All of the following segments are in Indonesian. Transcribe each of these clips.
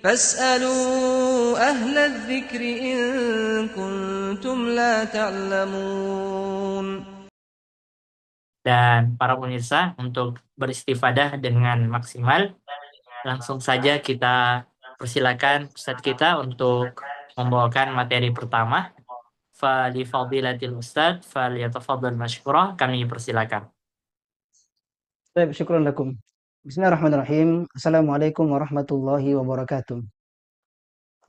فاسألوا أهل الذكر إن كنتم لا تعلمون. Dan para pemirsa, untuk beristifadah dengan maksimal, langsung saja kita persilakan Ustadz kita untuk membawakan materi pertama. Fali fadilatil Ustadz, falyatafaddal masykurah, kami persilakan. Baik, syukran lakum. Bismillahirrahmanirrahim. Assalamualaikum warahmatullahi wabarakatuh.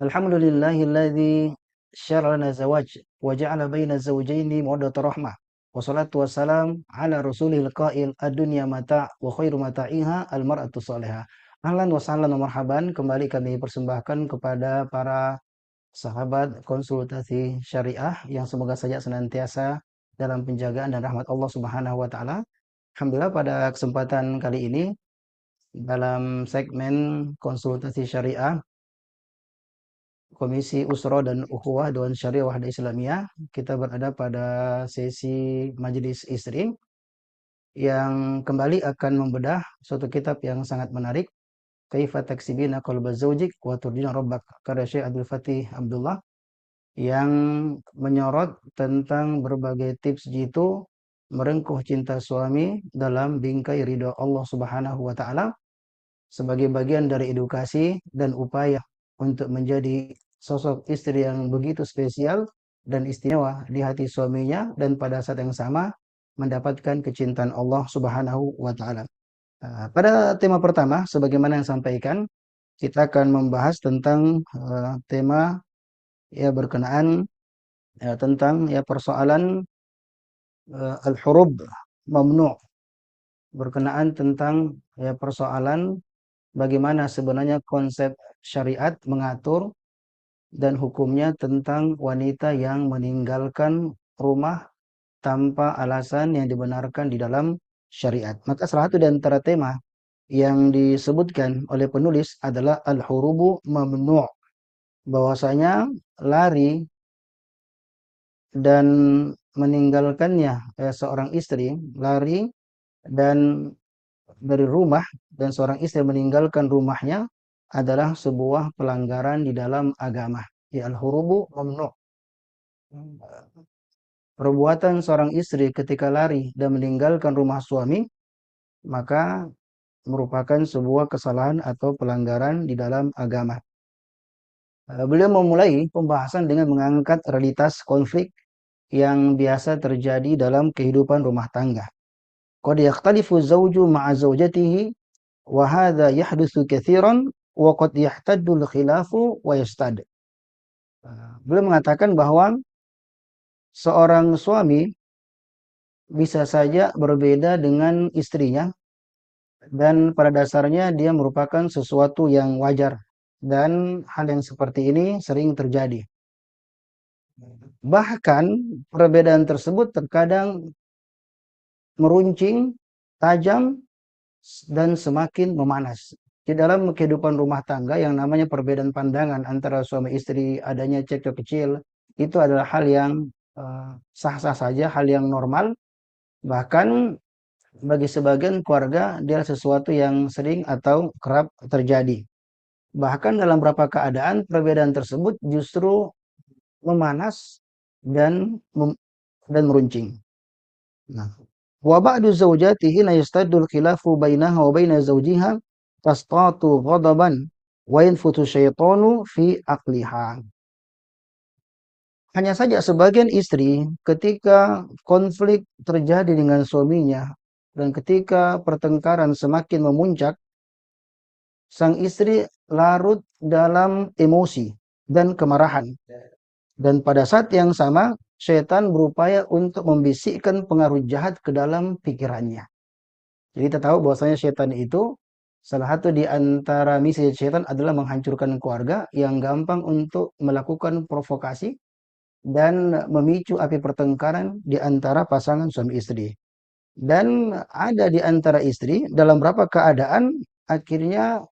Alhamdulillahilladzi syara lana zawaj wa ja'ala baina zawjaini mawaddata rahmah. Wassalatu wassalam ala rasulil qail ad-dunya mata' wa khairu mata'iha al-mar'atu salihah. Ahlan wa sahlan wa marhaban, kembali kami persembahkan kepada para sahabat konsultasi syariah yang semoga saja senantiasa dalam penjagaan dan rahmat Allah Subhanahu wa taala. Alhamdulillah pada kesempatan kali ini dalam segmen konsultasi syariah Komisi Usra dan Ukhuwah Dewan Syariah Wahda Islamiyah, kita berada pada sesi Majelis Istri yang kembali akan membedah suatu kitab yang sangat menarik, Kaifa Taksibina Qalba Zawjik wa Turdina Rabbak, karya Syekh Abdul Fatih Abdullah, yang menyorot tentang berbagai tips jitu merengkuh cinta suami dalam bingkai ridha Allah Subhanahu wa taala sebagai bagian dari edukasi dan upaya untuk menjadi sosok istri yang begitu spesial dan istimewa di hati suaminya, dan pada saat yang sama mendapatkan kecintaan Allah Subhanahu wa taala. Pada tema pertama, sebagaimana yang sampaikan, kita akan membahas tentang tema ya berkenaan tentang ya persoalan al-hurub mamnu', berkenaan tentang ya persoalan bagaimana sebenarnya konsep syariat mengatur dan hukumnya tentang wanita yang meninggalkan rumah tanpa alasan yang dibenarkan di dalam syariat. Maka salah satu di antara tema yang disebutkan oleh penulis adalah al-hurubu mamnu', bahwasanya lari dan meninggalkannya seorang istri, lari dan dari rumah dan seorang istri meninggalkan rumahnya adalah sebuah pelanggaran di dalam agama. Ya, al-hurubu mamnu'. Perbuatan seorang istri ketika lari dan meninggalkan rumah suami maka merupakan sebuah kesalahan atau pelanggaran di dalam agama. Beliau memulai pembahasan dengan mengangkat realitas konflik yang biasa terjadi dalam kehidupan rumah tangga. Qad yakhtalifu zawju ma'a zawjatihi wa hadha yahdutsu katsiran wa qad yahtaddu al-khilafu wa yastad. Beliau mengatakan bahwa seorang suami bisa saja berbeda dengan istrinya, dan pada dasarnya dia merupakan sesuatu yang wajar, dan hal yang seperti ini sering terjadi. Bahkan perbedaan tersebut terkadang meruncing, tajam, dan semakin memanas. Di dalam kehidupan rumah tangga yang namanya perbedaan pandangan antara suami istri, adanya cekcok kecil, itu adalah hal yang sah-sah saja, hal yang normal. Bahkan bagi sebagian keluarga dia sesuatu yang sering atau kerap terjadi. Bahkan dalam beberapa keadaan perbedaan tersebut justru memanas dan meruncing. Nah, wa ba'du zawjatihi la yastaddu al-khilafu bainaha wa baina zawjiha tastatu ghadaban wa yanfutu syaitanu fi aqliha. Hanya saja sebagian istri ketika konflik terjadi dengan suaminya dan ketika pertengkaran semakin memuncak, sang istri larut dalam emosi dan kemarahan. Dan pada saat yang sama, setan berupaya untuk membisikkan pengaruh jahat ke dalam pikirannya. Jadi kita tahu bahwasanya setan itu salah satu di antara misi setan adalah menghancurkan keluarga yang gampang untuk melakukan provokasi dan memicu api pertengkaran di antara pasangan suami istri. Dan ada di antara istri dalam beberapa keadaan akhirnya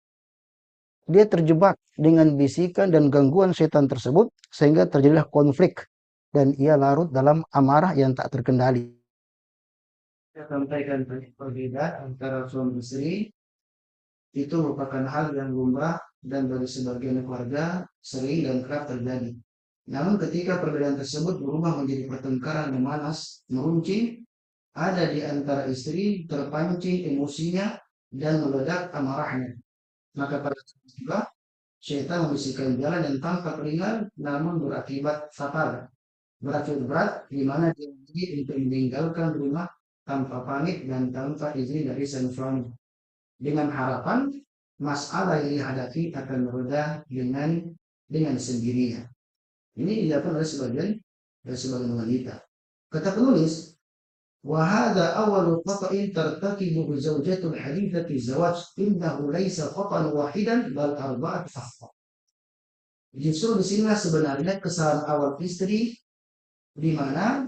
dia terjebak dengan bisikan dan gangguan setan tersebut sehingga terjadilah konflik dan ia larut dalam amarah yang tak terkendali. Saya sampaikan perbedaan antara suami istri itu merupakan hal yang lumrah dan bagi sebagian keluarga sering dan kerap terjadi. Namun ketika perbedaan tersebut berubah menjadi pertengkaran memanas, meruncing, ada di antara istri terpancing emosinya dan meledak amarahnya. Maka pada saat itulah syaitan membisikkan jalan yang tampak ringan namun berakibat fatal, berakibat berat, di mana dia memilih untuk meninggalkan rumah tanpa pamit dan tanpa izin dari sang suami, dengan harapan masalah yang dihadapi akan mereda dengan sendirinya. Ini dilakukan oleh sebagian wanita. Kata penulis, وهذا أول خطأ ترتكبه زوجة الحديثة الزواج إنه ليس خطأ واحدا بل 4 أخطاء. Justru disinilah sebenarnya kesalahan awal istri, di mana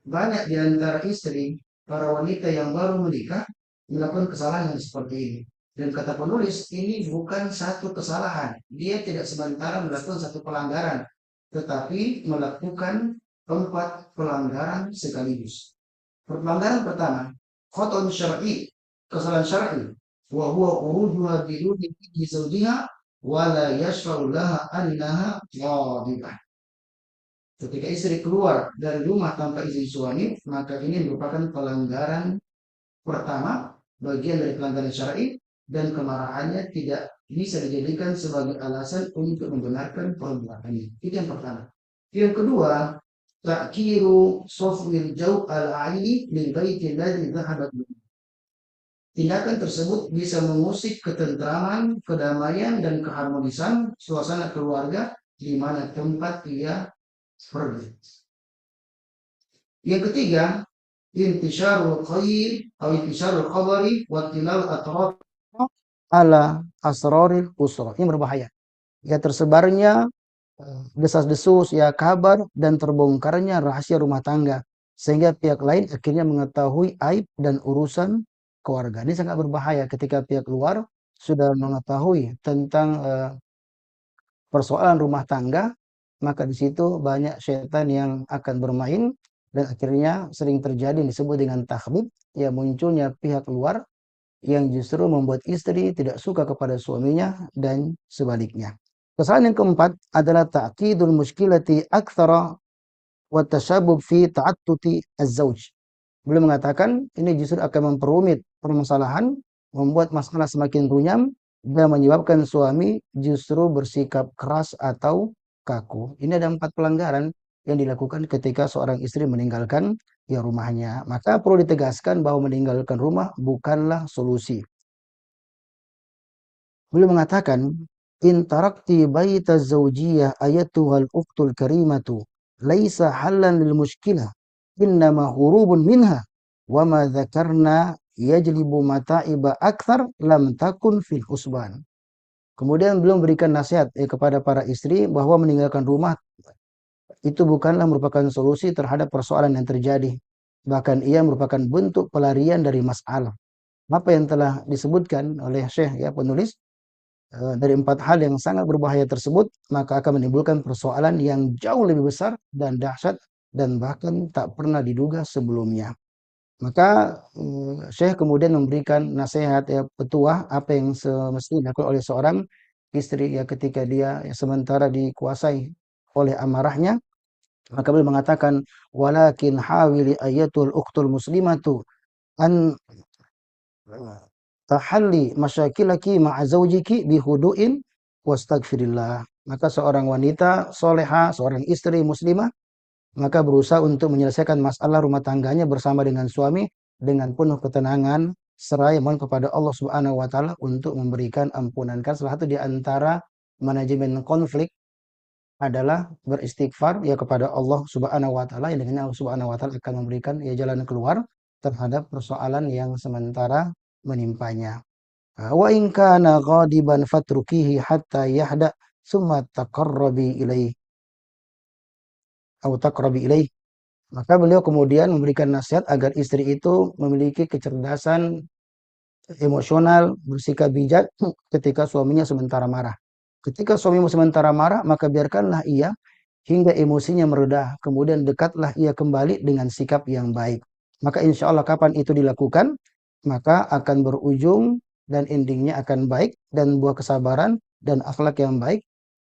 banyak di antara istri, para wanita yang baru menikah, melakukan kesalahan yang seperti ini. Dan kata penulis, ini bukan satu kesalahan. Dia tidak sementara melakukan satu pelanggaran, tetapi melakukan 4 pelanggaran sekaligus. Pelanggaran pertama, khotun syar'i, kesalahan syar'i, wa huwa urujuha biduni idzni zawjiha wa la yashfa'u laha annaha ghadibah. Ketika istri keluar dari rumah tanpa izin suami, maka ini merupakan pelanggaran pertama, bagian dari pelanggaran syar'i, dan kemarahannya tidak bisa dijadikan sebagai alasan untuk membenarkan perbuatannya. Itu yang pertama. Yang kedua, ta'kiru sofwil jau al-aini min baiti alladhi dhahabat. Tindakan tersebut bisa mengusik ketentraman, kedamaian, dan keharmonisan suasana keluarga di mana tempat ia pergi. Yang ketiga, intisyarul khair atau intisyarul khabari wa tilal atraf ala asraril usra. Ini berbahaya. Ya, tersebarnya desas-desus ya kabar dan terbongkarnya rahasia rumah tangga sehingga pihak lain akhirnya mengetahui aib dan urusan keluarga. Ini sangat berbahaya ketika pihak luar sudah mengetahui tentang persoalan rumah tangga, maka di situ banyak syaitan yang akan bermain dan akhirnya sering terjadi yang disebut dengan takhbib, ya munculnya pihak luar yang justru membuat istri tidak suka kepada suaminya dan sebaliknya. Kesalahan yang keempat adalah ta'qidul muskilati aktsara wa tashabbub fi ta'attuti az-zawj. Beliau mengatakan ini justru akan memperumit permasalahan, membuat masalah semakin runyam dan menyebabkan suami justru bersikap keras atau kaku. Ini ada 4 pelanggaran yang dilakukan ketika seorang istri meninggalkan ya rumahnya. Maka perlu ditegaskan bahwa meninggalkan rumah bukanlah solusi. Beliau mengatakan, in tarakti baita zawjiyah ayatuhal ukhtul karimatu laisa hallan lil mushkilah innama hurubun minha wa ma dzakarna yajlibu mata'iba akthar lam takun fil husban. Kemudian beliau memberikan nasihat kepada para istri bahwa meninggalkan rumah itu bukanlah merupakan solusi terhadap persoalan yang terjadi, bahkan ia merupakan bentuk pelarian dari masalah. Apa yang telah disebutkan oleh Syekh ya penulis dari 4 hal yang sangat berbahaya tersebut, maka akan menimbulkan persoalan yang jauh lebih besar dan dahsyat dan bahkan tak pernah diduga sebelumnya. Maka Syekh kemudian memberikan nasihat ya petuah apa yang semestinya dilakukan oleh seorang istri ya ketika dia ya, sementara dikuasai oleh amarahnya. Maka beliau mengatakan, walakin hawili ayatul ukhtul muslimatu an tahalli masyakilaki ma'a zawjiki bihudu'in wastaghfirillah. Maka seorang wanita soleha, seorang istri muslimah, maka berusaha untuk menyelesaikan masalah rumah tangganya bersama dengan suami dengan penuh ketenangan, seraya mohon kepada Allah Subhanahu wa taala untuk memberikan ampunan. Kan salah satu di antara manajemen konflik adalah beristighfar ya kepada Allah Subhanahu wa taala, yang dengannya Allah Subhanahu wa taala akan memberikan ya jalan keluar terhadap persoalan yang sementara menimpanya. Wa in kana ghadiban fatrukihi hatta yahda summa taqarrabi ilaih atau taqrabi ilaih. Maka beliau kemudian memberikan nasihat agar istri itu memiliki kecerdasan emosional, bersikap bijak ketika suaminya sementara marah. Ketika suamimu sementara marah, maka biarkanlah ia hingga emosinya mereda. Kemudian dekatlah ia kembali dengan sikap yang baik. Maka insya Allah kapan itu dilakukan, maka akan berujung dan endingnya akan baik, dan buah kesabaran dan akhlak yang baik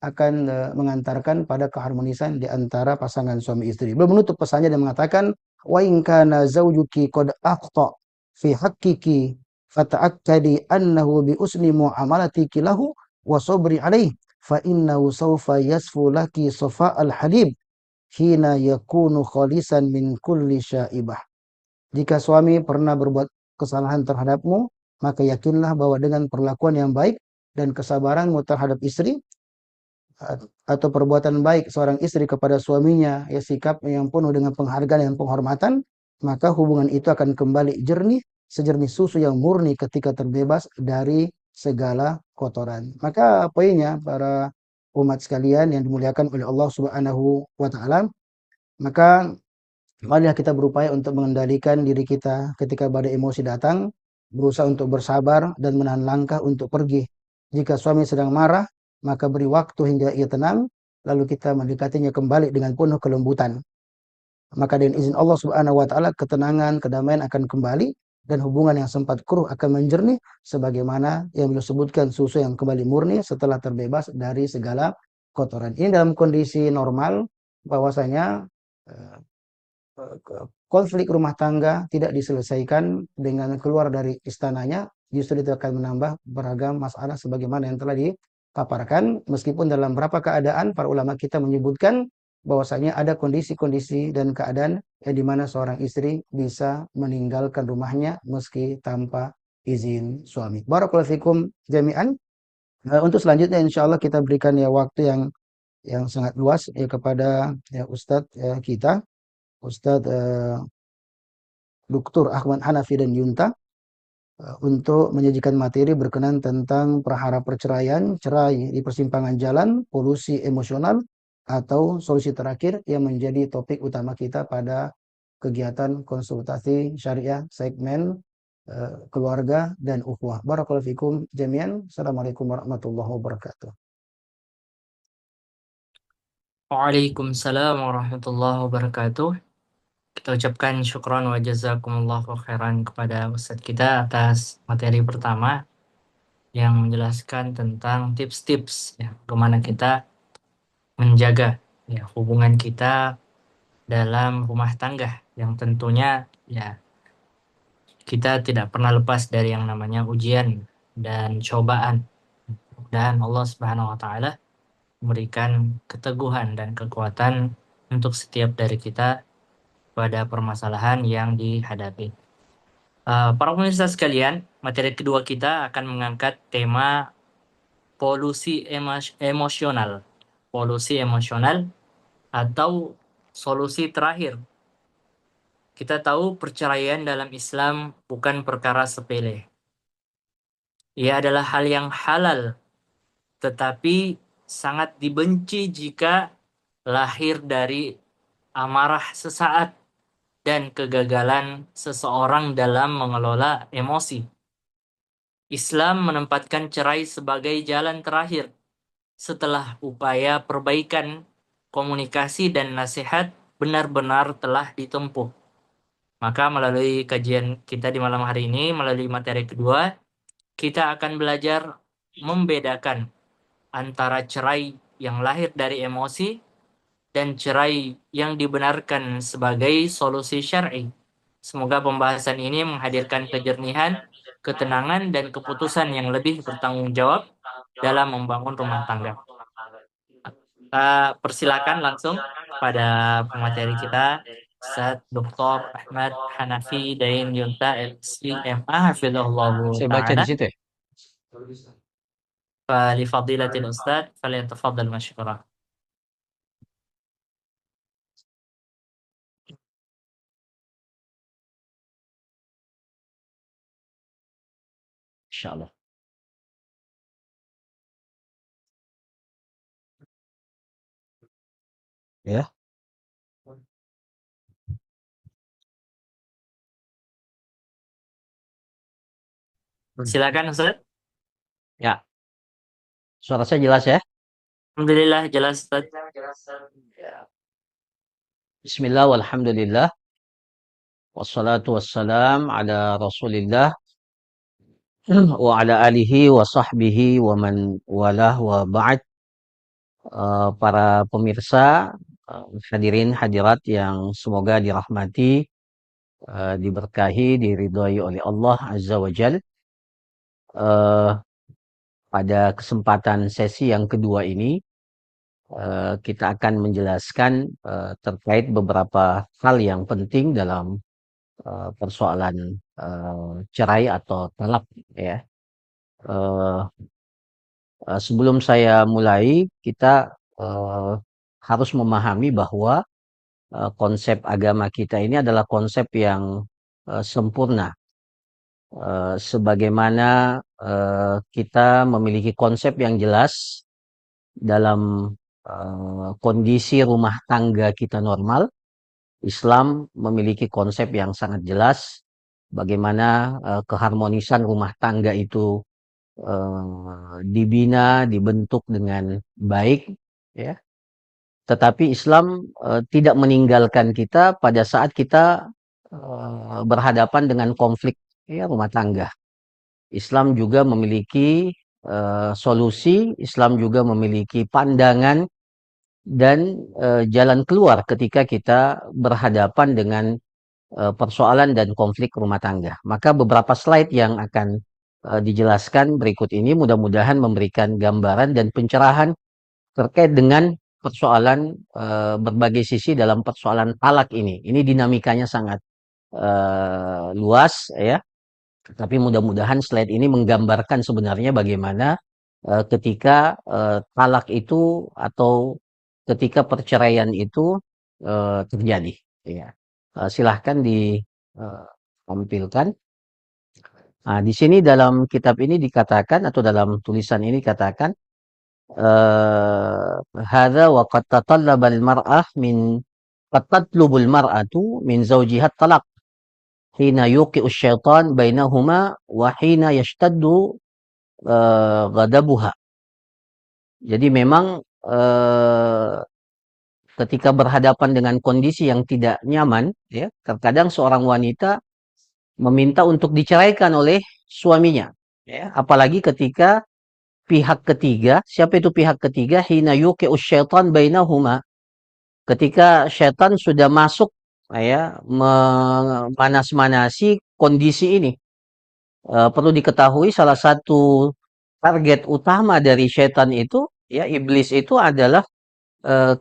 akan mengantarkan pada keharmonisan di antara pasangan suami istri. Belum menutup pesannya dan mengatakan, wa in kana zawjuki qad aqta fi haqqiki fata'akkadi annahu bi usni muamalatiki lahu wa sabri alaih fa innahu sawfa yasfu laki safa'al halib hina yakunu khalisan min kulli syaibah. Jika suami pernah berbuat kesalahan terhadapmu, maka yakinlah bahwa dengan perlakuan yang baik dan kesabaranmu terhadap istri, atau perbuatan baik seorang istri kepada suaminya, ya sikap yang penuh dengan penghargaan dan penghormatan, maka hubungan itu akan kembali jernih, sejernih susu yang murni ketika terbebas dari segala kotoran. Maka poinnya para umat sekalian yang dimuliakan oleh Allah Subhanahu wa taala, maka marilah kita berupaya untuk mengendalikan diri kita ketika badai emosi datang, berusaha untuk bersabar dan menahan langkah untuk pergi. Jika suami sedang marah, maka beri waktu hingga ia tenang, lalu kita mendekatinya kembali dengan penuh kelembutan. Maka dengan izin Allah Subhanahu wa taala, ketenangan, kedamaian akan kembali dan hubungan yang sempat keruh akan menjernih sebagaimana yang beliau sebutkan, susu yang kembali murni setelah terbebas dari segala kotoran. Ini dalam kondisi normal, bahwasanya eh, konflik rumah tangga tidak diselesaikan dengan keluar dari istananya, justru itu akan menambah beragam masalah sebagaimana yang telah dipaparkan. Meskipun dalam beberapa keadaan para ulama kita menyebutkan bahwasanya ada kondisi-kondisi dan keadaan di mana seorang istri bisa meninggalkan rumahnya meski tanpa izin suami. Barakallahu fikum jami'an. Untuk selanjutnya insya Allah kita berikan ya waktu yang sangat luas ya kepada ya Ustadz ya, kita Ustadz Dr. Ahmad Hanafi dan Yunta untuk menyajikan materi berkenan tentang perkara perceraian, cerai di persimpangan jalan, polusi emosional, atau solusi terakhir yang menjadi topik utama kita pada kegiatan konsultasi syariah segmen keluarga dan ukhuwah. Barakallahu fikum jami'an. Assalamualaikum warahmatullahi wabarakatuh. Waalaikumsalam warahmatullahi wabarakatuh. Kita ucapkan syukran wa jazakumullahu khairan kepada Ustadz kita atas materi pertama yang menjelaskan tentang tips-tips ya, bagaimana kita menjaga ya hubungan kita dalam rumah tangga yang tentunya ya kita tidak pernah lepas dari yang namanya ujian dan cobaan. Dan Allah Subhanahu wa taala memberikan keteguhan dan kekuatan untuk setiap dari kita pada permasalahan yang dihadapi. Para pemirsa sekalian, materi kedua kita akan mengangkat tema polusi emosional. Polusi emosional atau solusi terakhir. Kita tahu perceraian dalam Islam bukan perkara sepele. Ia adalah hal yang halal, tetapi sangat dibenci jika lahir dari amarah sesaat dan kegagalan seseorang dalam mengelola emosi. Islam menempatkan cerai sebagai jalan terakhir setelah upaya perbaikan, komunikasi, dan nasihat benar-benar telah ditempuh. Maka melalui kajian kita di malam hari ini, melalui materi kedua, kita akan belajar membedakan antara cerai yang lahir dari emosi dan cerai yang dibenarkan sebagai solusi syar'i. Semoga pembahasan ini menghadirkan kejernihan, ketenangan, dan keputusan yang lebih bertanggung jawab dalam membangun rumah tangga. Persilakan langsung pada pemateri kita, Ustaz Dr. Ahmad Hanafi Dain Yunta LC MA Hafizahullah Saya baca di Ta'ala. situ ya. فلفضيلة الأستاذ فليتفضل مشكورا. Insyaallah. Ya. Silakan Ustaz. Ya. Suara saya jelas ya? Alhamdulillah jelas Ustaz. Bismillah walhamdulillah. Wassalatu wassalam ala Rasulillah wa ala alihi wa sahbihi wa man walah wa ba'd. Para pemirsa, hadirin hadirat yang semoga dirahmati, diberkahi, diridhoi oleh Allah Azza wa Jal. Pada kesempatan sesi yang kedua ini, kita akan menjelaskan terkait beberapa hal yang penting dalam persoalan cerai atau talak, ya. Sebelum saya mulai, kita harus memahami bahwa konsep agama kita ini adalah konsep yang sempurna. Sebagaimana kita memiliki konsep yang jelas dalam kondisi rumah tangga kita normal, Islam memiliki konsep yang sangat jelas bagaimana keharmonisan rumah tangga itu dibina, dibentuk dengan baik, ya. Tetapi Islam tidak meninggalkan kita pada saat kita berhadapan dengan konflik, ya, rumah tangga. Islam juga memiliki solusi, Islam juga memiliki pandangan dan jalan keluar ketika kita berhadapan dengan persoalan dan konflik rumah tangga. Maka beberapa slide yang akan dijelaskan berikut ini mudah-mudahan memberikan gambaran dan pencerahan terkait dengan persoalan berbagai sisi dalam persoalan talak ini. Ini dinamikanya sangat luas, ya. Tapi mudah-mudahan slide ini menggambarkan sebenarnya bagaimana ketika talak itu atau ketika perceraian itu terjadi, ya. Silahkan ditampilkan. Nah, di sini dalam kitab ini dikatakan atau dalam tulisan ini dikatakan hadza wa qad tatallaba al-mar'ah min qad tatlubu al-mar'atu min zawjiha talaq hina yuqi'u syaitan bainahuma wa hina yashtaddu ghadabuha. Jadi memang ketika berhadapan dengan kondisi yang tidak nyaman, ya, terkadang seorang wanita meminta untuk diceraikan oleh suaminya, ya. Apalagi ketika pihak ketiga, siapa itu pihak ketiga? Hina yuqi'u syaitan bainahuma, ketika syaitan sudah masuk, ya, memanas-manasi kondisi ini. Perlu diketahui salah satu target utama dari syaitan itu, ya, iblis itu adalah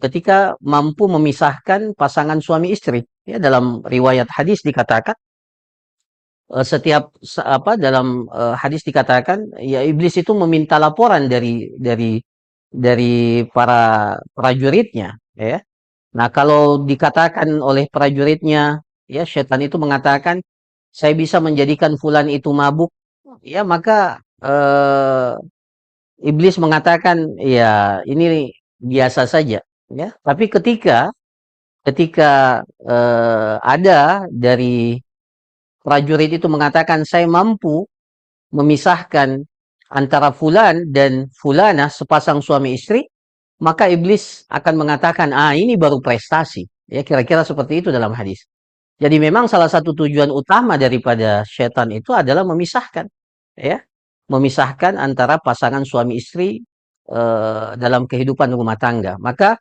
ketika mampu memisahkan pasangan suami istri, ya. Dalam riwayat hadis dikatakan dalam hadis dikatakan, ya, iblis itu meminta laporan dari para prajuritnya, ya. Nah, kalau dikatakan oleh prajuritnya, ya, setan itu mengatakan saya bisa menjadikan fulan itu mabuk, ya, maka iblis mengatakan ya ini biasa saja, ya. Tapi ketika ada dari prajurit itu mengatakan saya mampu memisahkan antara fulan dan fulana, sepasang suami istri, maka iblis akan mengatakan, ini baru prestasi. Ya, kira-kira seperti itu dalam hadis. Jadi memang salah satu tujuan utama daripada syaitan itu adalah memisahkan, ya, memisahkan antara pasangan suami istri dalam kehidupan rumah tangga. Maka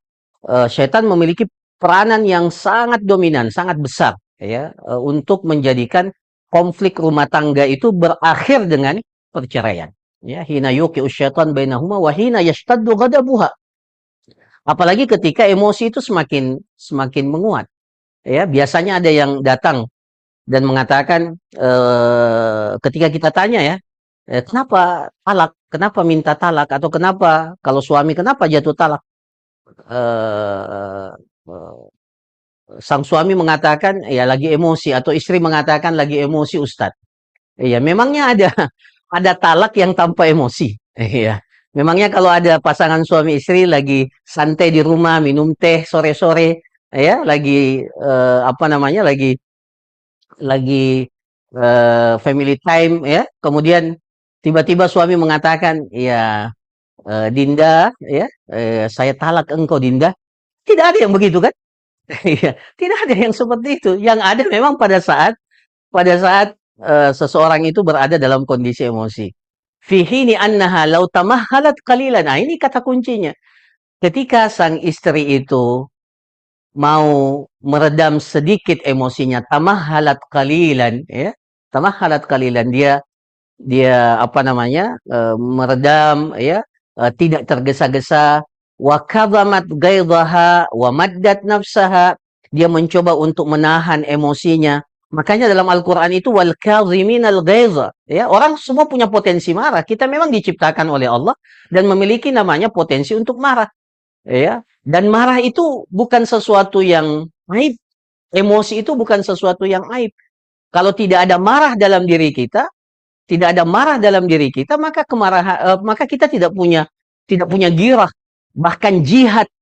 syaitan memiliki peranan yang sangat dominan, sangat besar, ya, untuk menjadikan konflik rumah tangga itu berakhir dengan perceraian, ya. Hina yuqi'u syaitan bainahuma wa hina yashtaddu ghadabuha. Apalagi ketika emosi itu semakin menguat, ya. Biasanya ada yang datang dan mengatakan ketika kita tanya, ya, kenapa talak, kenapa minta talak, atau kenapa kalau suami kenapa jatuh talak, sang suami mengatakan ya lagi emosi, atau istri mengatakan lagi emosi, Ustadz. Iya, memangnya ada talak yang tanpa emosi? Iya. Memangnya kalau ada pasangan suami istri lagi santai di rumah minum teh sore-sore, ya, lagi lagi family time, ya, kemudian tiba-tiba suami mengatakan ya Dinda, ya, saya talak engkau Dinda. Tidak ada yang begitu, kan? Iya, tidak ada yang seperti itu. Yang ada memang pada saat seseorang itu berada dalam kondisi emosi. Fi hini annaha law tamahhalat qalilan. Nah, ini kata kuncinya. Ketika sang istri itu mau meredam sedikit emosinya, tamahhalat qalilan, ya. Tamahhalat qalilan, dia apa namanya? Meredam, ya, tidak tergesa-gesa, wa kadhamat ghaidhaha wa maddat nafsaha. Dia mencoba untuk menahan emosinya. Makanya dalam Al-Qur'an itu wal kadhiminal ghaidha, ya. Orang semua punya potensi marah. Kita memang diciptakan oleh Allah dan memiliki namanya potensi untuk marah, ya. Dan marah itu bukan sesuatu yang aib. Emosi itu bukan sesuatu yang aib. Kalau tidak ada marah dalam diri kita, maka maka kita tidak punya girah. Bahkan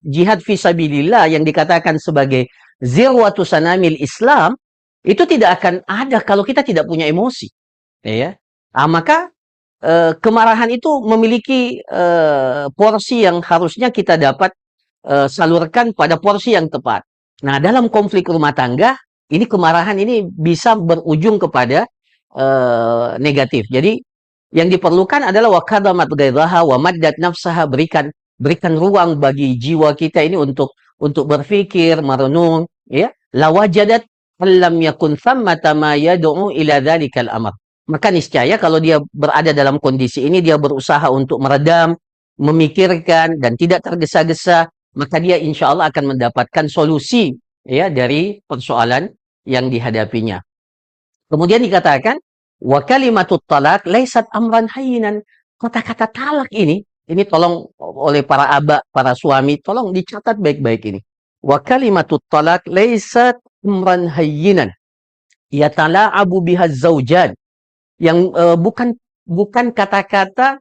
jihad fisabilillah yang dikatakan sebagai zirwatu sanamil Islam itu tidak akan ada kalau kita tidak punya emosi, ya. Maka kemarahan itu memiliki porsi yang harusnya kita dapat salurkan pada porsi yang tepat. Nah, dalam konflik rumah tangga, ini kemarahan ini bisa berujung kepada negatif. Jadi, yang diperlukan adalah wa kadhamat ghaidhaha wa maddat nafsaha, berikan ruang bagi jiwa kita ini untuk berpikir, merenung, ya. Lawajadat lam yakun thammata ma yad'u ila dzalikal amr. Maka niscaya kalau dia berada dalam kondisi ini, dia berusaha untuk meredam, memikirkan dan tidak tergesa-gesa, maka dia insya Allah akan mendapatkan solusi, ya, dari persoalan yang dihadapinya. Kemudian dikatakan wa kalimatut talaq laisat amran hayyinan. Kata-kata talak ini tolong oleh para aba, para suami, tolong dicatat baik-baik ini. Wa kalimatut talaq laisat amran hayyinan yatala'abu biha zaujan. Yang bukan kata-kata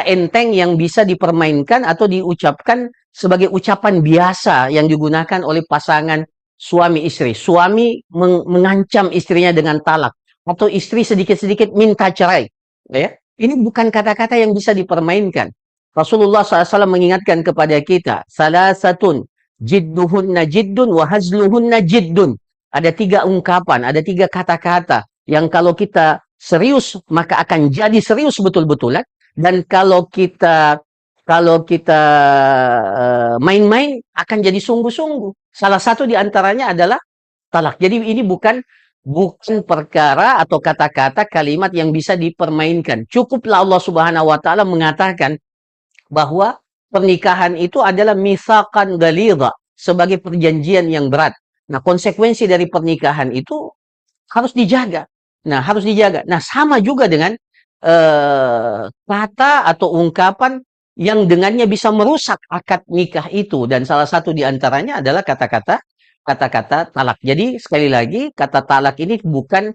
enteng yang bisa dipermainkan atau diucapkan sebagai ucapan biasa yang digunakan oleh pasangan suami istri. Suami mengancam istrinya dengan talak, atau istri sedikit-sedikit minta cerai, ya. Ini bukan kata-kata yang bisa dipermainkan. Rasulullah SAW mengingatkan kepada kita, salasatun jidduhunna jiddun wa hazluhunna jiddun. Ada 3 ungkapan, ada 3 kata-kata yang kalau kita serius maka akan jadi serius betul-betulan, dan kalau kita main-main akan jadi sungguh-sungguh. Salah satu di antaranya adalah talak. Jadi ini bukan perkara atau kata-kata kalimat yang bisa dipermainkan. Cukuplah Allah Subhanahu wa taala mengatakan bahwa pernikahan itu adalah mitsaqan ghalidha, sebagai perjanjian yang berat. Nah, konsekuensi dari pernikahan itu harus dijaga. Nah, sama juga dengan kata atau ungkapan yang dengannya bisa merusak akad nikah itu, dan salah satu di antaranya adalah kata-kata talak. Jadi sekali lagi, kata talak ini bukan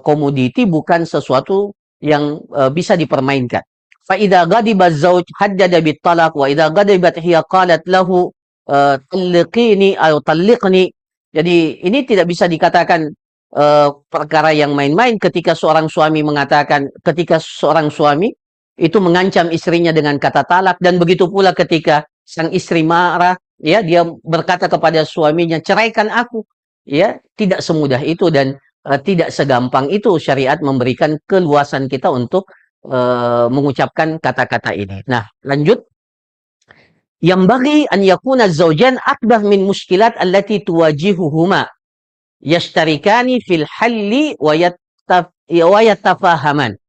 komoditi, bukan sesuatu yang bisa dipermainkan. Fa idza ghadiba az-zawj haddada bit talaq wa idza ghadibat hiya qalat lahu talliqini aw talliqni. Jadi ini tidak bisa dikatakan perkara yang main-main ketika seorang suami itu mengancam istrinya dengan kata talak, dan begitu pula ketika sang istri marah, ya, dia berkata kepada suaminya, ceraikan aku, ya. Tidak semudah itu dan tidak segampang itu syariat memberikan keluasan kita untuk mengucapkan kata-kata ini. Nah, lanjut. Yang bagi an yakuna zaujan akbar min muskilat allati tuwajihuhuma yashtarikani fil halli wa yatafahaman.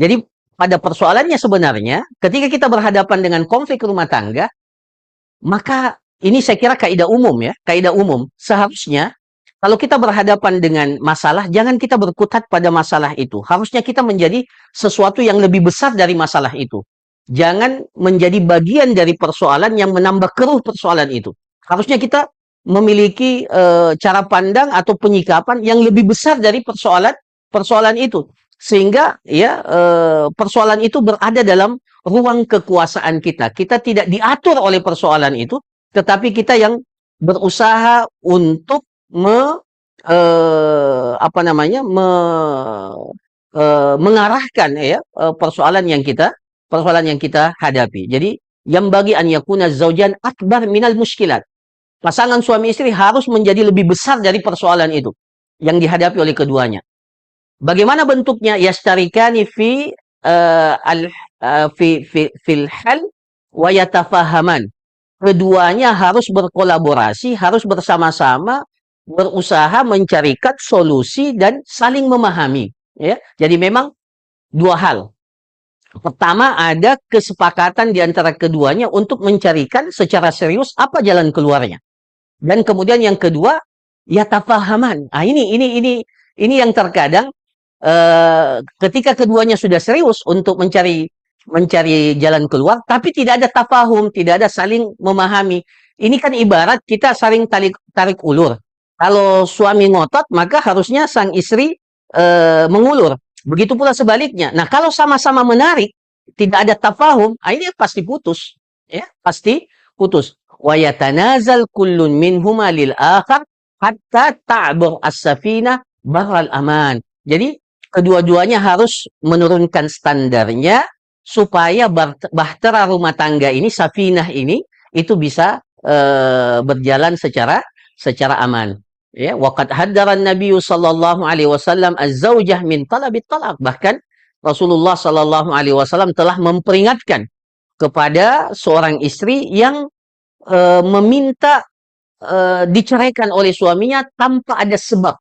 Jadi pada persoalannya sebenarnya ketika kita berhadapan dengan konflik rumah tangga, maka ini saya kira kaidah umum, ya, kaidah umum. Seharusnya kalau kita berhadapan dengan masalah, jangan kita berkutat pada masalah itu. Harusnya kita menjadi sesuatu yang lebih besar dari masalah itu. Jangan menjadi bagian dari persoalan yang menambah keruh persoalan itu. Harusnya kita memiliki cara pandang atau penyikapan yang lebih besar dari persoalan itu. Sehingga, ya, persoalan itu berada dalam ruang kekuasaan kita. Kita tidak diatur oleh persoalan itu, tetapi kita yang berusaha untuk mengarahkan, ya, persoalan yang kita hadapi. Jadi yang bagi an yakuna zaujan akbar minal muskilat. Pasangan suami istri harus menjadi lebih besar dari persoalan itu yang dihadapi oleh keduanya. Bagaimana bentuknya? Yashtarikani fi fil hal wa yatafahaman. Keduanya harus berkolaborasi, harus bersama-sama berusaha mencarikan solusi dan saling memahami. Ya, jadi memang dua hal. Pertama, ada kesepakatan di antara keduanya untuk mencarikan secara serius apa jalan keluarnya. Dan kemudian yang kedua, ya tafahaman. Ah, ini yang terkadang ketika keduanya sudah serius untuk mencari jalan keluar, tapi tidak ada tafahum, tidak ada saling memahami. Ini kan ibarat kita saling tarik ulur. Kalau suami ngotot, maka harusnya sang istri mengulur. Begitu pula sebaliknya. Nah, kalau sama-sama menarik, tidak ada tafahum, ini pasti putus. Ya, pasti putus. Wa yatanazal kullun minhuma lil akhar hatta ta'bur as-safina bahral aman. Jadi, kedua-duanya harus menurunkan standarnya supaya bahtera rumah tangga ini, safinah ini, itu bisa berjalan secara aman. Ya, waqad haddara Nabi sallallahu alaihi wasallam az-zaujah min talabit talaq. Bahkan Rasulullah sallallahu alaihi wasallam telah memperingatkan kepada seorang istri yang meminta diceraikan oleh suaminya tanpa ada sebab,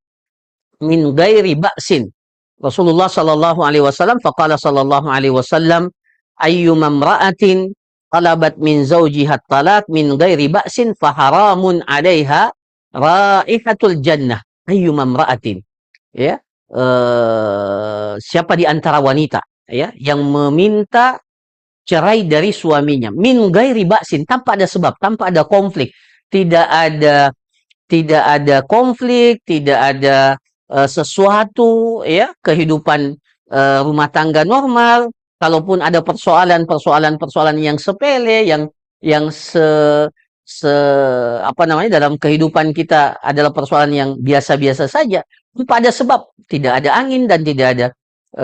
min ghairi ba'sin. Rasulullah sallallahu alaihi wasallam faqala sallallahu alaihi wasallam ayyuma imra'atin talabat min zawjiha talaq min ghairi ba'sin faharamun 'alaiha raihatul jannah. Ayyuma imra'atin, ya, siapa di antara wanita, ya, yang meminta cerai dari suaminya min ghairi ba'sin, tanpa ada sebab, tanpa ada konflik, tidak ada konflik, tidak ada sesuatu, ya, kehidupan rumah tangga normal. Kalaupun ada persoalan yang sepele, yang dalam kehidupan kita adalah persoalan yang biasa-biasa saja, tanpa ada sebab, tidak ada angin dan tidak ada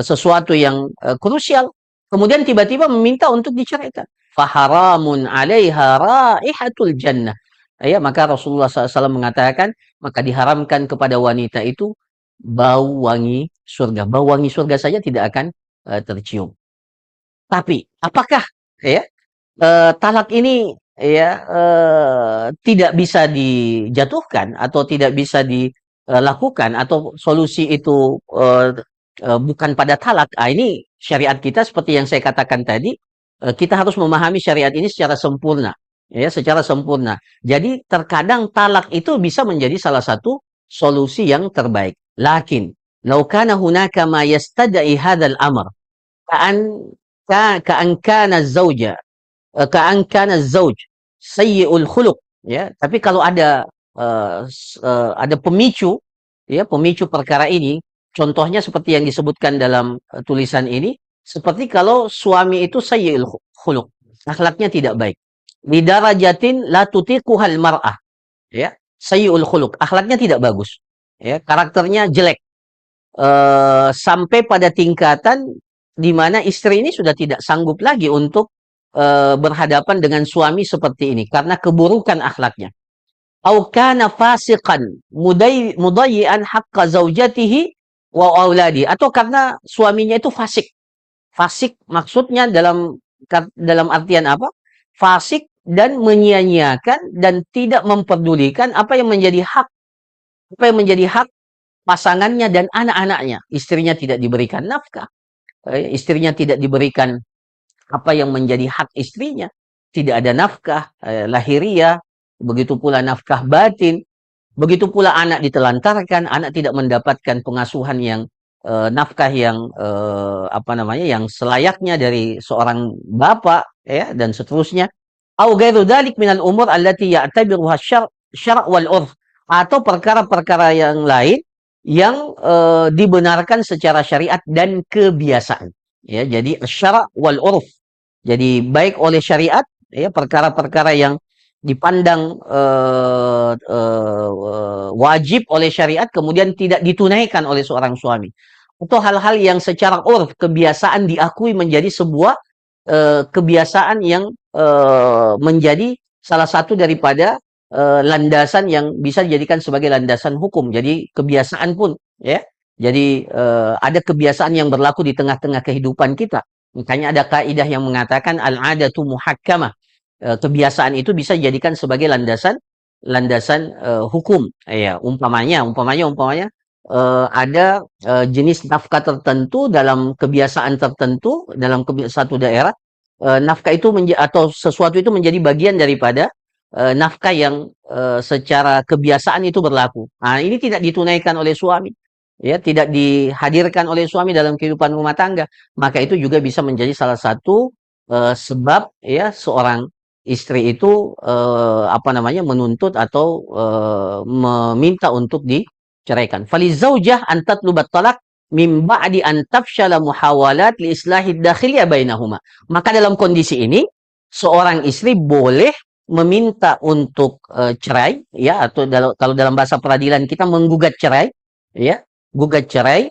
sesuatu yang krusial, kemudian tiba-tiba meminta untuk diceraikan, faharamun 'alaiha raihatul jannah. Ya, maka Rasulullah SAW mengatakan, maka diharamkan kepada wanita itu bau wangi surga. Bau wangi surga saja tidak akan tercium. Tapi apakah, ya, talak ini, ya, tidak bisa dijatuhkan atau tidak bisa dilakukan, atau solusi itu bukan pada talak? Ini syariat kita seperti yang saya katakan tadi, kita harus memahami syariat ini secara sempurna. Ya, secara sempurna. Jadi terkadang talak itu bisa menjadi salah satu solusi yang terbaik. Lakin, law kana hunaka ma yastad'i hadzal amr, ka'an kana zauj sayyi'ul khuluq, ya. Tapi kalau ada pemicu, ya, pemicu perkara ini, contohnya seperti yang disebutkan dalam tulisan ini, seperti kalau suami itu sayyi'ul khuluq, akhlaknya tidak baik. Lidarajatin la tutiquhal mar'ah, ya, sayyi'ul khuluq, akhlaknya tidak bagus, ya, karakternya jelek, sampai pada tingkatan di mana istri ini sudah tidak sanggup lagi untuk berhadapan dengan suami seperti ini karena keburukan akhlaknya. Au kana fasiqan mudayyi'an haqqa zaujatihi wa auladi, atau karena suaminya itu fasik. Fasik maksudnya dalam artian apa? Fasik dan menyia-nyiakan dan tidak memperdulikan apa yang menjadi hak pasangannya dan anak-anaknya. Istrinya tidak diberikan nafkah, istrinya tidak diberikan apa yang menjadi hak istrinya, tidak ada nafkah lahiriah, begitu pula nafkah batin, begitu pula anak ditelantarkan, anak tidak mendapatkan pengasuhan yang nafkah yang yang selayaknya dari seorang bapak, ya, dan seterusnya. Au ghairu dzalik minal umur allati ya'tabiruha syara' wal 'urf, atau perkara-perkara yang lain yang dibenarkan secara syariat dan kebiasaan, ya. Jadi syara' wal 'urf, jadi baik oleh syariat, ya, perkara-perkara yang dipandang wajib oleh syariat kemudian tidak ditunaikan oleh seorang suami, atau hal-hal yang secara urf, kebiasaan, diakui menjadi sebuah kebiasaan yang menjadi salah satu daripada landasan yang bisa dijadikan sebagai landasan hukum. Jadi kebiasaan pun, ya, Jadi ada kebiasaan yang berlaku di tengah-tengah kehidupan kita. Makanya ada kaidah yang mengatakan al-'adatu muhakkamah. Kebiasaan itu bisa dijadikan sebagai landasan hukum. Ya, umpamanya ada jenis nafkah tertentu dalam kebiasaan tertentu dalam satu daerah. Nafkah itu atau sesuatu itu menjadi bagian daripada nafkah yang secara kebiasaan itu berlaku. Nah, ini tidak ditunaikan oleh suami, ya, tidak dihadirkan oleh suami dalam kehidupan rumah tangga, maka itu juga bisa menjadi salah satu sebab, ya, seorang istri itu menuntut atau meminta untuk diceraikan. Falizaujah an tatlubat talaq min ba'di an tafshala muhawalat li islahid dakhiliyah bainahuma. Maka dalam kondisi ini seorang istri boleh meminta untuk cerai, ya, atau kalau dalam bahasa peradilan kita menggugat cerai, ya, gugat cerai.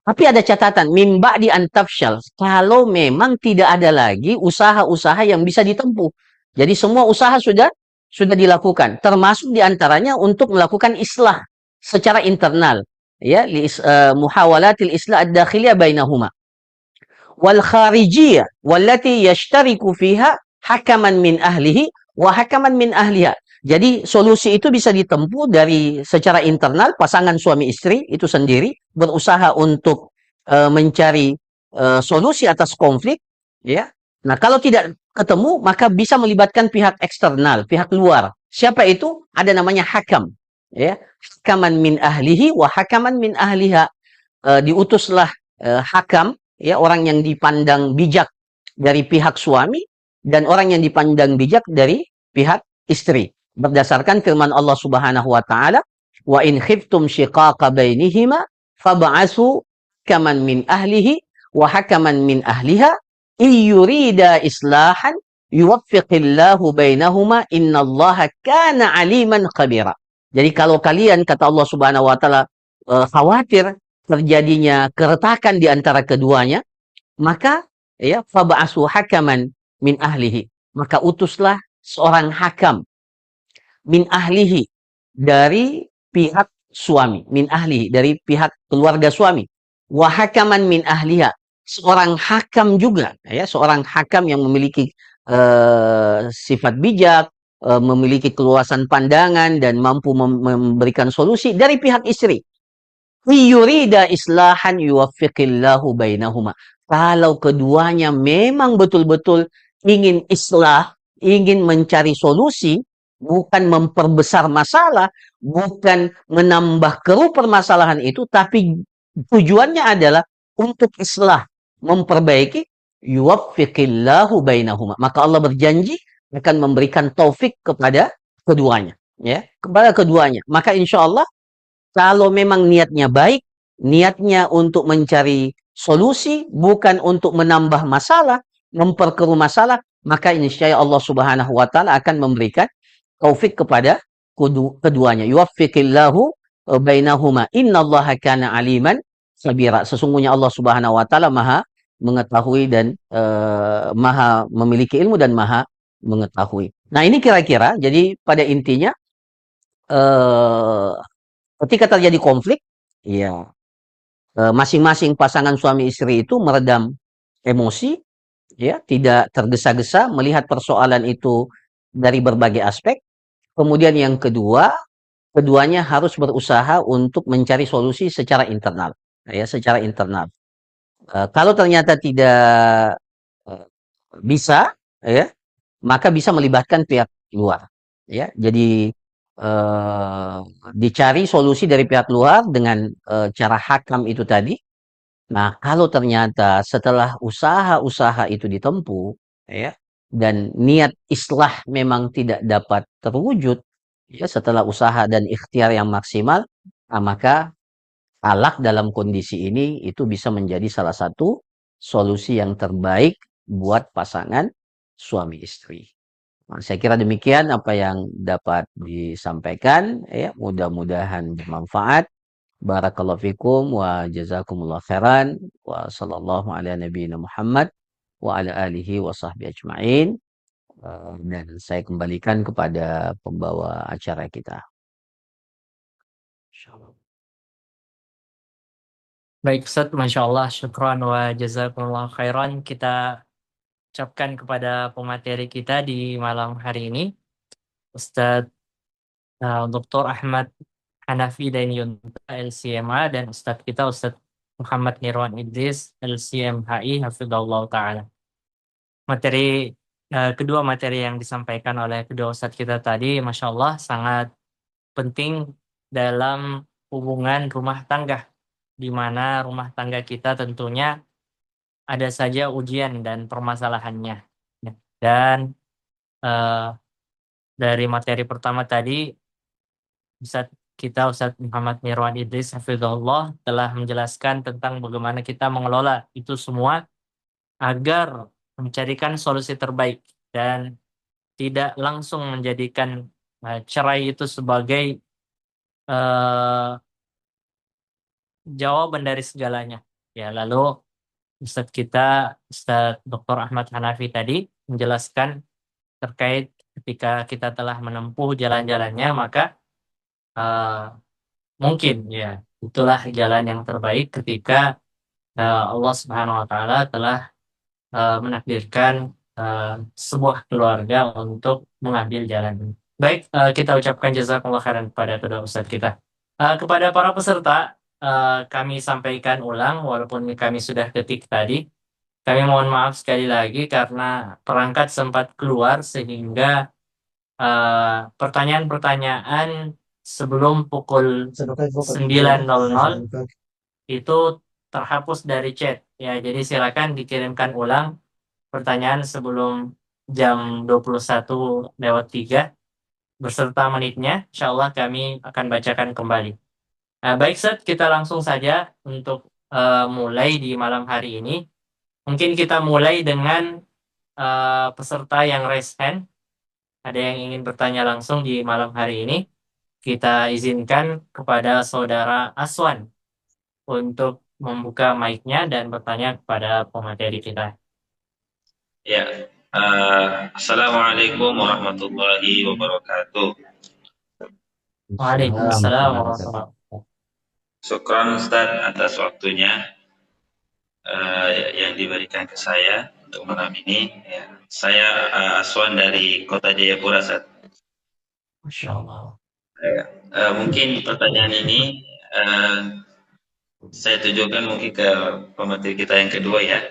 Tapi ada catatan, min ba'di an tafshal, kalau memang tidak ada lagi usaha-usaha yang bisa ditempuh. Jadi semua usaha sudah dilakukan, termasuk diantaranya untuk melakukan islah secara internal, ya, muhawalatil islah ad-dakhiliyah bainahuma. Wal kharijiyah wallati yashtariku fiha hakaman min ahlihi wa hakaman min ahliha. Jadi solusi itu bisa ditempuh dari secara internal, pasangan suami istri itu sendiri berusaha untuk mencari solusi atas konflik, ya. Nah, kalau tidak ketemu maka bisa melibatkan pihak eksternal, pihak luar. Siapa itu? Ada namanya hakam, ya. Hakaman min ahlihi wa hakaman min ahliha. Diutuslah hakam, ya, orang yang dipandang bijak dari pihak suami dan orang yang dipandang bijak dari pihak istri. Berdasarkan firman Allah Subhanahu wa taala, "Wa in khiftum shiqaqa bainihima fab'asu kaman min ahlihi wa hakaman min ahliha yurida islahan yuwaffiqillahu bainahuma innallaha kana aliman khabira." Jadi kalau kalian, kata Allah Subhanahu wa taala, khawatir terjadinya keretakan di antara keduanya, maka, ya, fab'asu hakaman min ahlihi, maka utuslah seorang hakam min ahlihi, dari pihak suami, min ahlihi, dari pihak keluarga suami, wa hakaman min ahliha, seorang hakam juga, ya, seorang hakam yang memiliki sifat bijak, memiliki keluasan pandangan dan mampu memberikan solusi dari pihak istri. Yurida islahan yuwaffiqillahu bainahuma. Kalau keduanya memang betul-betul ingin islah, ingin mencari solusi, bukan memperbesar masalah, bukan menambah keruh permasalahan itu, tapi tujuannya adalah untuk islah, memperbaiki, yuwaffiqillahu bainahuma. Maka Allah berjanji akan memberikan taufik kepada keduanya, ya, kepada keduanya. Maka insya Allah kalau memang niatnya baik, niatnya untuk mencari solusi, bukan untuk menambah masalah, memperkeruh masalah, maka insya Allah Subhanahu wa taala akan memberikan taufik kepada keduanya. Yuwaffiqillahu bainahuma innallaha kana aliman sabira. Sesungguhnya Allah Subhanahu wa taala Maha mengetahui dan Maha memiliki ilmu dan Maha mengetahui. Nah, ini kira-kira jadi pada intinya ketika terjadi konflik, ya, masing-masing pasangan suami istri itu meredam emosi, ya, tidak tergesa-gesa melihat persoalan itu dari berbagai aspek. Kemudian yang kedua, keduanya harus berusaha untuk mencari solusi secara internal, ya, secara internal. Kalau ternyata tidak bisa, ya, maka bisa melibatkan pihak luar, ya. Jadi dicari solusi dari pihak luar dengan cara hakam itu tadi. Nah, kalau ternyata setelah usaha-usaha itu ditempuh, ya, dan niat islah memang tidak dapat terwujud, ya, setelah usaha dan ikhtiar yang maksimal, nah, maka talak dalam kondisi ini itu bisa menjadi salah satu solusi yang terbaik buat pasangan suami istri. Nah, saya kira demikian apa yang dapat disampaikan, ya, mudah-mudahan bermanfaat. Barakallahu fikum wa jazakumullah khairan wa sallallahu ala nabiyina Muhammad wa ala alihi wa sahbihi ajma'in. Dan saya kembalikan kepada pembawa acara kita. Insyaallah. Baik Ustaz, Masya Allah, syukran wa jazakumullah khairan. Kita ucapkan kepada pemateri kita di malam hari ini, Ustadz Dr. Ahmad Hanafi Dainiyunta LCMA dan Ustadz kita Ustadz Muhammad Nirwan Idris LCMHI Hafizahullah Ta'ala. Kedua materi yang disampaikan oleh kedua Ustadz kita tadi, Masya Allah, sangat penting dalam hubungan rumah tangga, di mana rumah tangga kita tentunya ada saja ujian dan permasalahannya. Ya. Dan dari materi pertama tadi, Ustadz Muhammad Nirwan Idris Hafizahullah telah menjelaskan tentang bagaimana kita mengelola itu semua agar mencarikan solusi terbaik dan tidak langsung menjadikan cerai itu sebagai jawaban dari segalanya. Ya, lalu Ustadz Dr. Ahmad Hanafi tadi menjelaskan terkait ketika kita telah menempuh jalan-jalannya, maka mungkin ya itulah jalan yang terbaik ketika Allah Subhanahu wa Ta'ala telah menakdirkan sebuah keluarga untuk mengambil jalan ini. Baik, kita ucapkan jazakallah khairan kepada kedua Ustadz kita. Kepada para peserta, kami sampaikan ulang walaupun kami sudah ketik tadi. Kami mohon maaf sekali lagi karena perangkat sempat keluar sehingga pertanyaan-pertanyaan sebelum pukul 9.00 itu terhapus dari chat. Ya, jadi silakan dikirimkan ulang pertanyaan sebelum jam 21:03 beserta menitnya. Insya Allah kami akan bacakan kembali. Baik, Ustadz, kita langsung saja untuk mulai di malam hari ini. Mungkin kita mulai dengan peserta yang raise hand. Ada yang ingin bertanya langsung di malam hari ini. Kita izinkan kepada Saudara Aswan untuk membuka mic-nya dan bertanya kepada pemateri kita. Ya, Assalamualaikum warahmatullahi wabarakatuh. Waalaikumsalam warahmatullahi wabarakatuh. Syukran Ustaz atas waktunya yang diberikan ke saya untuk malam ini. Ya. Saya Aswan dari Kota Jayapura, Ustaz. Masya Allah. Mungkin pertanyaan ini saya tujukan mungkin ke pemateri kita yang kedua ya.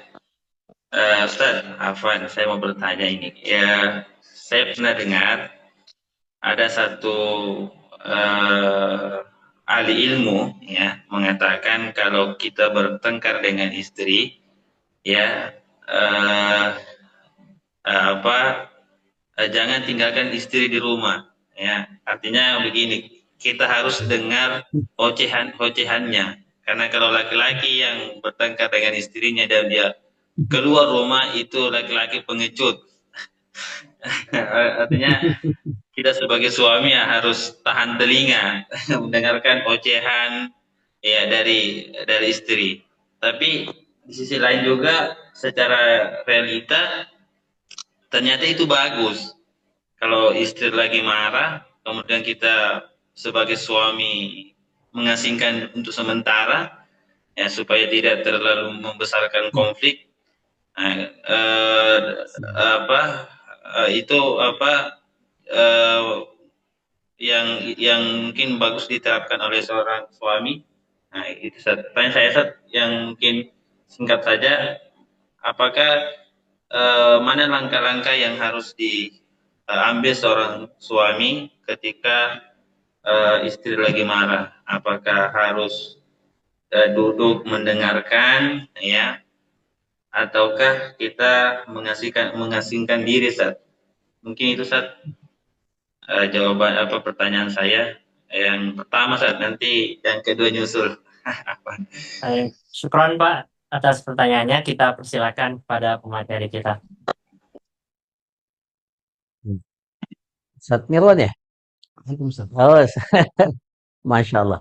Ustaz, Afwan, saya mau bertanya ini. Ya, saya pernah dengar ada satu ahli ilmu ya mengatakan kalau kita bertengkar dengan istri ya jangan tinggalkan istri di rumah ya. Artinya begini, kita harus dengar ocehannya, karena kalau laki-laki yang bertengkar dengan istrinya dan dia keluar rumah itu laki-laki pengecut. Artinya kita sebagai suami ya harus tahan telinga mendengarkan ocehan ya dari istri. Tapi di sisi lain juga secara realita ternyata itu bagus. Kalau istri lagi marah, kemudian kita sebagai suami mengasingkan untuk sementara ya supaya tidak terlalu membesarkan konflik. Yang mungkin bagus diterapkan oleh seorang suami. Nah, itu pertanyaan saya yang mungkin singkat saja, apakah mana langkah-langkah yang harus diambil seorang suami ketika istri lagi marah? Apakah harus duduk mendengarkan ya, ataukah kita mengasingkan diri, Ustaz? Mungkin itu, Ustaz, jawaban pertanyaan saya yang pertama, Ustaz. Nanti yang kedua nyusul. Syukron Pak atas pertanyaannya. Kita persilakan pada pemateri kita. Ustadz Nirwan ya? Oh, Masya Allah.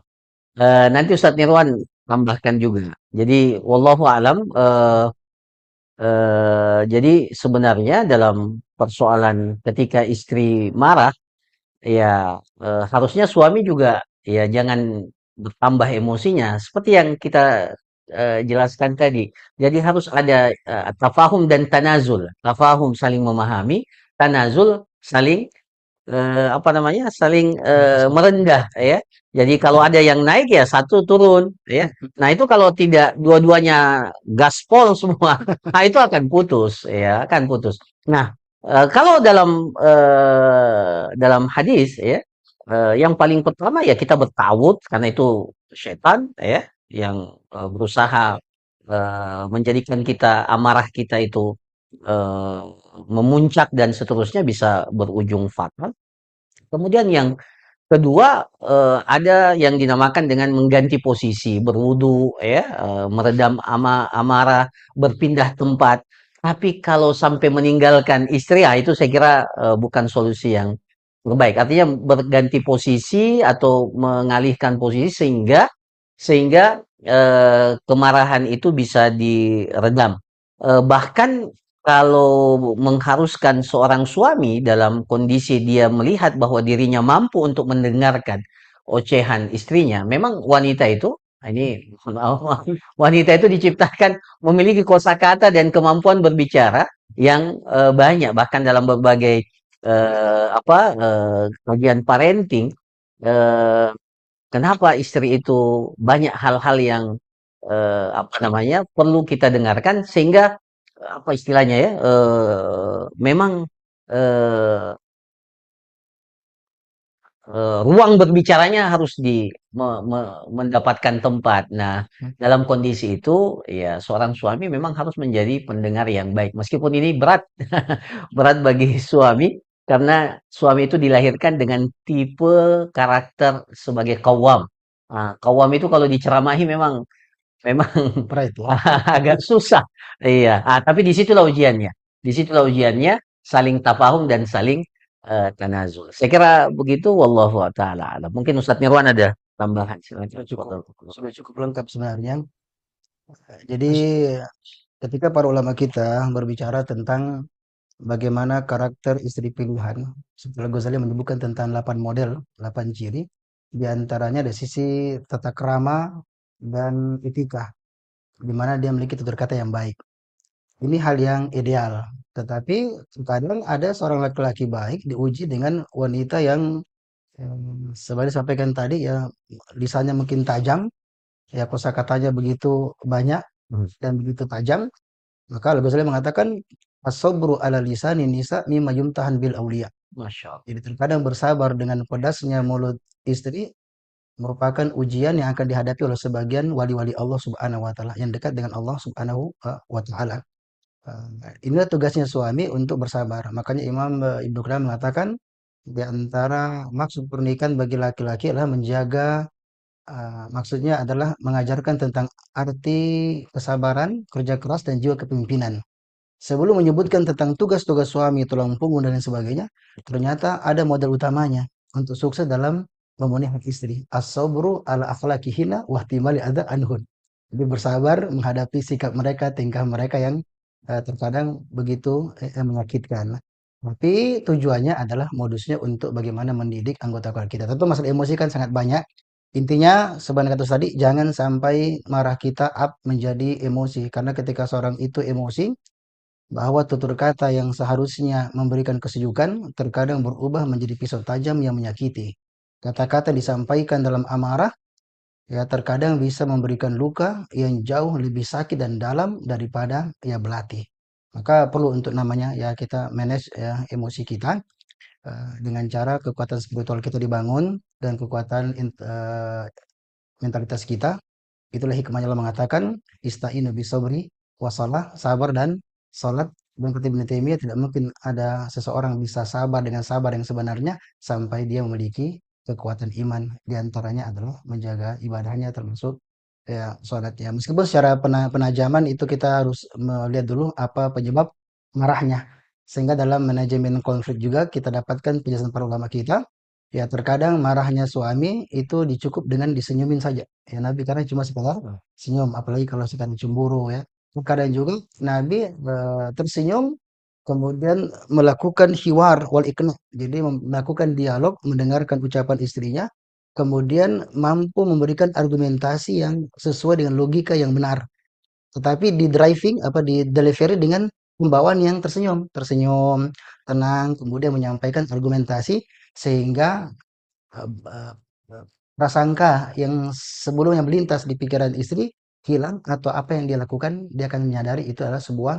Nanti Ustadz Nirwan tambahkan juga. Jadi wallahu alam. Jadi sebenarnya dalam persoalan ketika istri marah, ya harusnya suami juga ya jangan bertambah emosinya. Seperti yang kita jelaskan tadi. Jadi harus ada tafahum dan tanazul. Tafahum saling memahami, tanazul saling apa namanya, saling merendah ya. Jadi kalau ada yang naik ya satu turun ya. Nah itu kalau tidak dua-duanya gaspol semua, nah itu akan putus ya, akan putus. Nah kalau dalam hadis ya, yang paling pertama ya kita bertawud karena itu setan ya yang berusaha menjadikan kita amarah kita itu eh, memuncak dan seterusnya bisa berujung fatal. Kemudian yang kedua, ada yang dinamakan dengan mengganti posisi, berwudu ya, meredam amarah, berpindah tempat. Tapi kalau sampai meninggalkan istri, itu saya kira bukan solusi yang terbaik. Artinya berganti posisi atau mengalihkan posisi sehingga kemarahan itu bisa diredam. Bahkan kalau mengharuskan seorang suami dalam kondisi dia melihat bahwa dirinya mampu untuk mendengarkan ocehan istrinya, memang wanita itu, nah ini wanita itu diciptakan memiliki kosakata dan kemampuan berbicara yang banyak, bahkan dalam berbagai kajian parenting, eh, kenapa istri itu banyak hal-hal yang apa namanya perlu kita dengarkan sehingga apa istilahnya ya, memang eh, ruang berbicaranya harus mendapatkan tempat. Nah, dalam kondisi itu ya seorang suami memang harus menjadi pendengar yang baik. Meskipun ini berat, berat bagi suami karena suami itu dilahirkan dengan tipe karakter sebagai kawam. Nah, kawam itu kalau diceramahi memang Pride ya. agak susah. Iya, tapi disitulah ujiannya. Disitulah ujiannya saling tafahum dan saling tanazul. Saya kira begitu. Wallahu taala alam. Mungkin Ustadz Nirwan ada tambahan. Silakan. Sudah cukup lengkap sebenarnya. Jadi ketika para ulama kita berbicara tentang bagaimana karakter istri pilihan, setelah Ghazali menyebutkan tentang 8 model, 8 ciri, di antaranya dari sisi tata krama dan etika, di mana dia memiliki tutur kata yang baik. Ini hal yang ideal. Tetapi terkadang ada seorang laki-laki baik diuji dengan wanita yang seperti disampaikan tadi ya, lisannya mungkin tajam, ya kosakatanya begitu banyak dan begitu tajam, maka Al-Ghazali mengatakan as-sabru ala lisani nisa mimma yumtahan bil auliya. Masya Allah. Jadi terkadang bersabar dengan pedasnya mulut istri merupakan ujian yang akan dihadapi oleh sebagian wali-wali Allah Subhanahu wa taala yang dekat dengan Allah Subhanahu wa taala. Inilah tugasnya suami untuk bersabar. Makanya Imam Ibnu Qudamah mengatakan di antara maksud pernikahan bagi laki-laki adalah menjaga, maksudnya adalah mengajarkan tentang arti kesabaran, kerja keras dan jiwa kepemimpinan. Sebelum menyebutkan tentang tugas-tugas suami, tulang punggung dan lain sebagainya, ternyata ada modal utamanya untuk sukses dalam memenuhi hak istri. As-sabru ala akhlaqihina wa ihtimali adza anhun. Jadi bersabar menghadapi sikap mereka, tingkah mereka yang terkadang begitu menyakitkan. Tapi tujuannya adalah modusnya untuk bagaimana mendidik anggota keluarga kita. Tentu masalah emosi kan sangat banyak. Intinya sebenarnya kata tadi jangan sampai marah kita up menjadi emosi karena ketika seorang itu emosi bahwa tutur kata yang seharusnya memberikan kesejukan terkadang berubah menjadi pisau tajam yang menyakiti. Kata-kata disampaikan dalam amarah ya terkadang bisa memberikan luka yang jauh lebih sakit dan dalam daripada ya belati. Maka perlu untuk namanya ya kita manage ya emosi kita dengan cara kekuatan spiritual kita dibangun dan kekuatan mentalitas kita. Itulah hikmahnya Allah mengatakan ista'inu bisabri wasalah, sabar dan salat. Dan kata Ibnu Taimiyah tidak mungkin ada seseorang bisa sabar dengan sabar yang sebenarnya sampai dia memiliki kekuatan iman. Di antaranya adalah menjaga ibadahnya termasuk ya salatnya. Meskipun secara penajaman itu kita harus melihat dulu apa penyebab marahnya. Sehingga dalam manajemen konflik juga kita dapatkan penjelasan para ulama kita. Ya terkadang marahnya suami itu dicukup dengan disenyumin saja. Ya Nabi karena cuma sekedar senyum, apalagi kalau sedang cemburu ya. Terkadang juga Nabi tersenyum kemudian melakukan hiwar wal ikna. Jadi melakukan dialog, mendengarkan ucapan istrinya kemudian mampu memberikan argumentasi yang sesuai dengan logika yang benar. Tetapi di driving di delivery dengan pembawaan yang tersenyum, tenang, kemudian menyampaikan argumentasi sehingga eh, eh, eh, prasangka yang sebelumnya melintas di pikiran istri hilang, atau apa yang dia lakukan dia akan menyadari itu adalah sebuah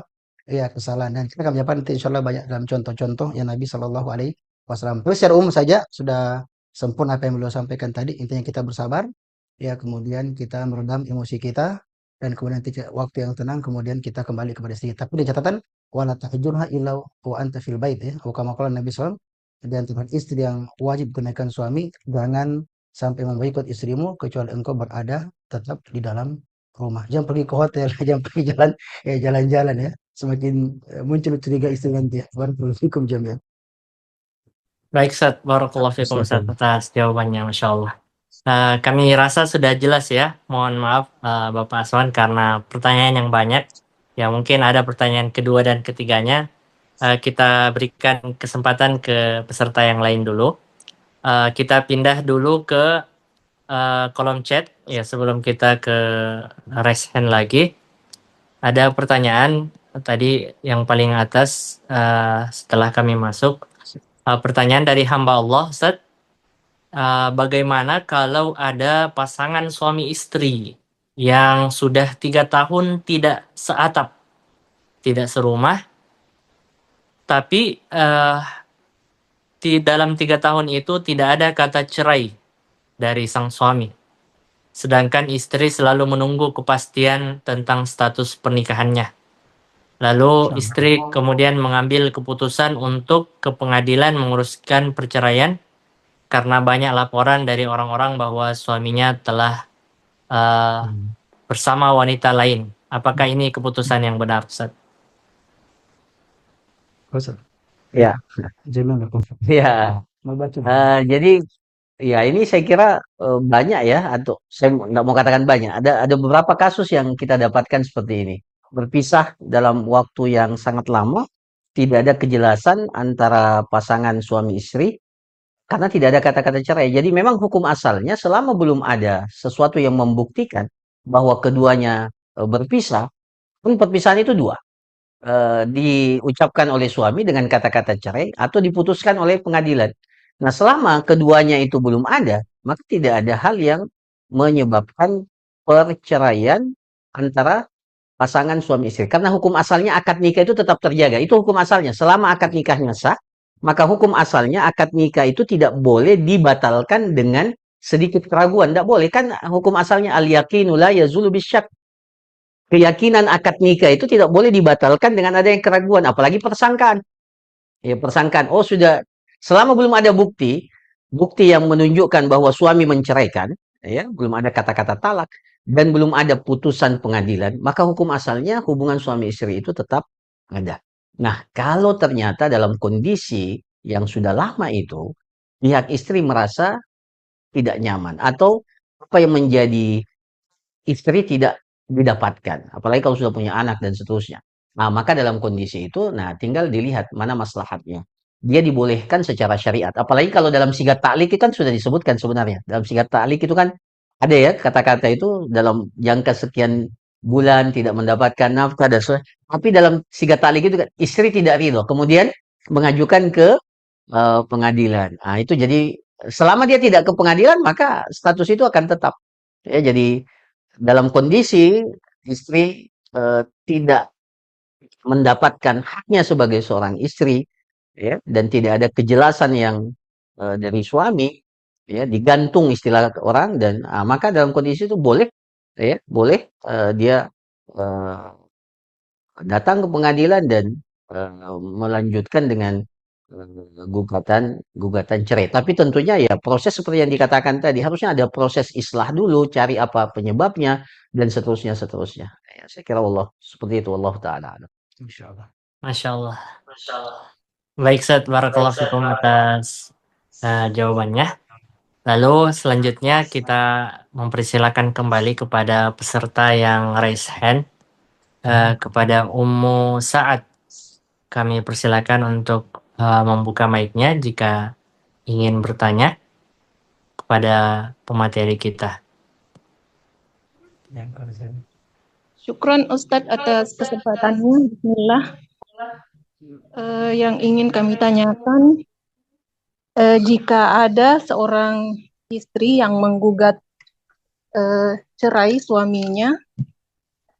kesalahan. Dan kita akan mendapat nanti insya Allah banyak dalam contoh-contoh yang Nabi Shallallahu Alaihi Wasallam. Tapi secara umum saja sudah sempurna apa yang beliau sampaikan tadi. Intinya kita bersabar, kemudian kita meredam emosi kita, dan kemudian nanti waktu yang tenang kemudian kita kembali kepada istri. Tapi di catatan wala tahjurha illa wa anta fil bait, atau kama qala Nabi SAW, dan Tuhan istri yang wajib kenaikan suami, jangan sampai memboikot istrimu kecuali engkau berada tetap di dalam rumah. Jangan pergi ke hotel, jangan pergi jalan-jalan ya. Semakin muncul curiga istri nanti ya. Barakallahu fikum jami'an. Baik, Ustaz. Barakallahu fikum, Ustaz, atas jawabannya, Masya Allah. Kami rasa sudah jelas ya. Mohon maaf Bapak Aswan karena pertanyaan yang banyak. Ya mungkin ada pertanyaan kedua dan ketiganya. Kita berikan kesempatan ke peserta yang lain dulu. Kita pindah dulu ke kolom chat ya sebelum kita ke raise hand lagi. Ada pertanyaan tadi yang paling atas setelah kami masuk. Pertanyaan dari hamba Allah, Ustaz. Bagaimana kalau ada pasangan suami istri yang sudah 3 tahun tidak seatap, tidak serumah, tapi di dalam 3 tahun itu tidak ada kata cerai dari sang suami. Sedangkan istri selalu menunggu kepastian tentang status pernikahannya. Lalu istri kemudian mengambil keputusan untuk ke pengadilan menguruskan perceraian karena banyak laporan dari orang-orang bahwa suaminya telah bersama wanita lain. Apakah ini keputusan yang benar, Ustaz? Ya. Ya. Jadi ya ini saya kira banyak ya, atau saya nggak mau katakan banyak. Ada beberapa kasus yang kita dapatkan seperti ini. Berpisah dalam waktu yang sangat lama, tidak ada kejelasan antara pasangan suami istri karena tidak ada kata-kata cerai. Jadi memang hukum asalnya selama belum ada sesuatu yang membuktikan bahwa keduanya berpisah, pun perpisahan itu dua. Diucapkan oleh suami dengan kata-kata cerai atau diputuskan oleh pengadilan. Nah, selama keduanya itu belum ada, maka tidak ada hal yang menyebabkan perceraian antara pasangan suami istri. Karena hukum asalnya akad nikah itu tetap terjaga. Itu hukum asalnya. Selama akad nikahnya sah, maka hukum asalnya akad nikah itu tidak boleh dibatalkan dengan sedikit keraguan. Tidak boleh. Kan hukum asalnya al-yaqinu la yazulu bisyak. Keyakinan akad nikah itu tidak boleh dibatalkan dengan adanya keraguan, apalagi persangkaan. Ya, persangkaan. Oh, sudah selama belum ada bukti yang menunjukkan bahwa suami menceraikan, ya, belum ada kata-kata talak dan belum ada putusan pengadilan, maka hukum asalnya hubungan suami istri itu tetap ada. Nah, kalau ternyata dalam kondisi yang sudah lama itu pihak istri merasa tidak nyaman atau apa yang menjadi istri tidak didapatkan, apalagi kalau sudah punya anak dan seterusnya. Nah, maka dalam kondisi itu, nah tinggal dilihat mana maslahatnya. Dia dibolehkan secara syariat. Apalagi kalau dalam sigat ta'liq itu kan sudah disebutkan sebenarnya. Dalam sigat ta'liq itu kan ada ya kata-kata itu dalam jangka sekian bulan tidak mendapatkan nafkah dan sebagainya. Tapi dalam sigat ta'liq itu kan istri tidak ridho, kemudian mengajukan ke pengadilan. Nah, itu jadi selama dia tidak ke pengadilan maka status itu akan tetap. Ya, jadi dalam kondisi istri tidak mendapatkan haknya sebagai seorang istri, ya, dan tidak ada kejelasan yang dari suami, ya, digantung istilah orang, dan maka dalam kondisi itu boleh, ya, boleh dia datang ke pengadilan dan melanjutkan dengan gugatan cerai. Tapi tentunya ya proses seperti yang dikatakan tadi harusnya ada proses islah dulu, cari apa penyebabnya dan seterusnya. Ya, saya kira Allah seperti itu, Allah taala. Insyaallah. Masya Allah. Baik, Ustaz. Barakallahu fikum atas jawabannya. Lalu selanjutnya kita mempersilakan kembali kepada peserta yang raise hand, kepada Ummu Sa'ad. Kami persilakan untuk membuka mic-nya jika ingin bertanya. kepada pemateri kita. Syukron Ustadz atas kesempatannya. Bismillah. Yang ingin kami tanyakan, jika ada seorang istri yang menggugat cerai suaminya,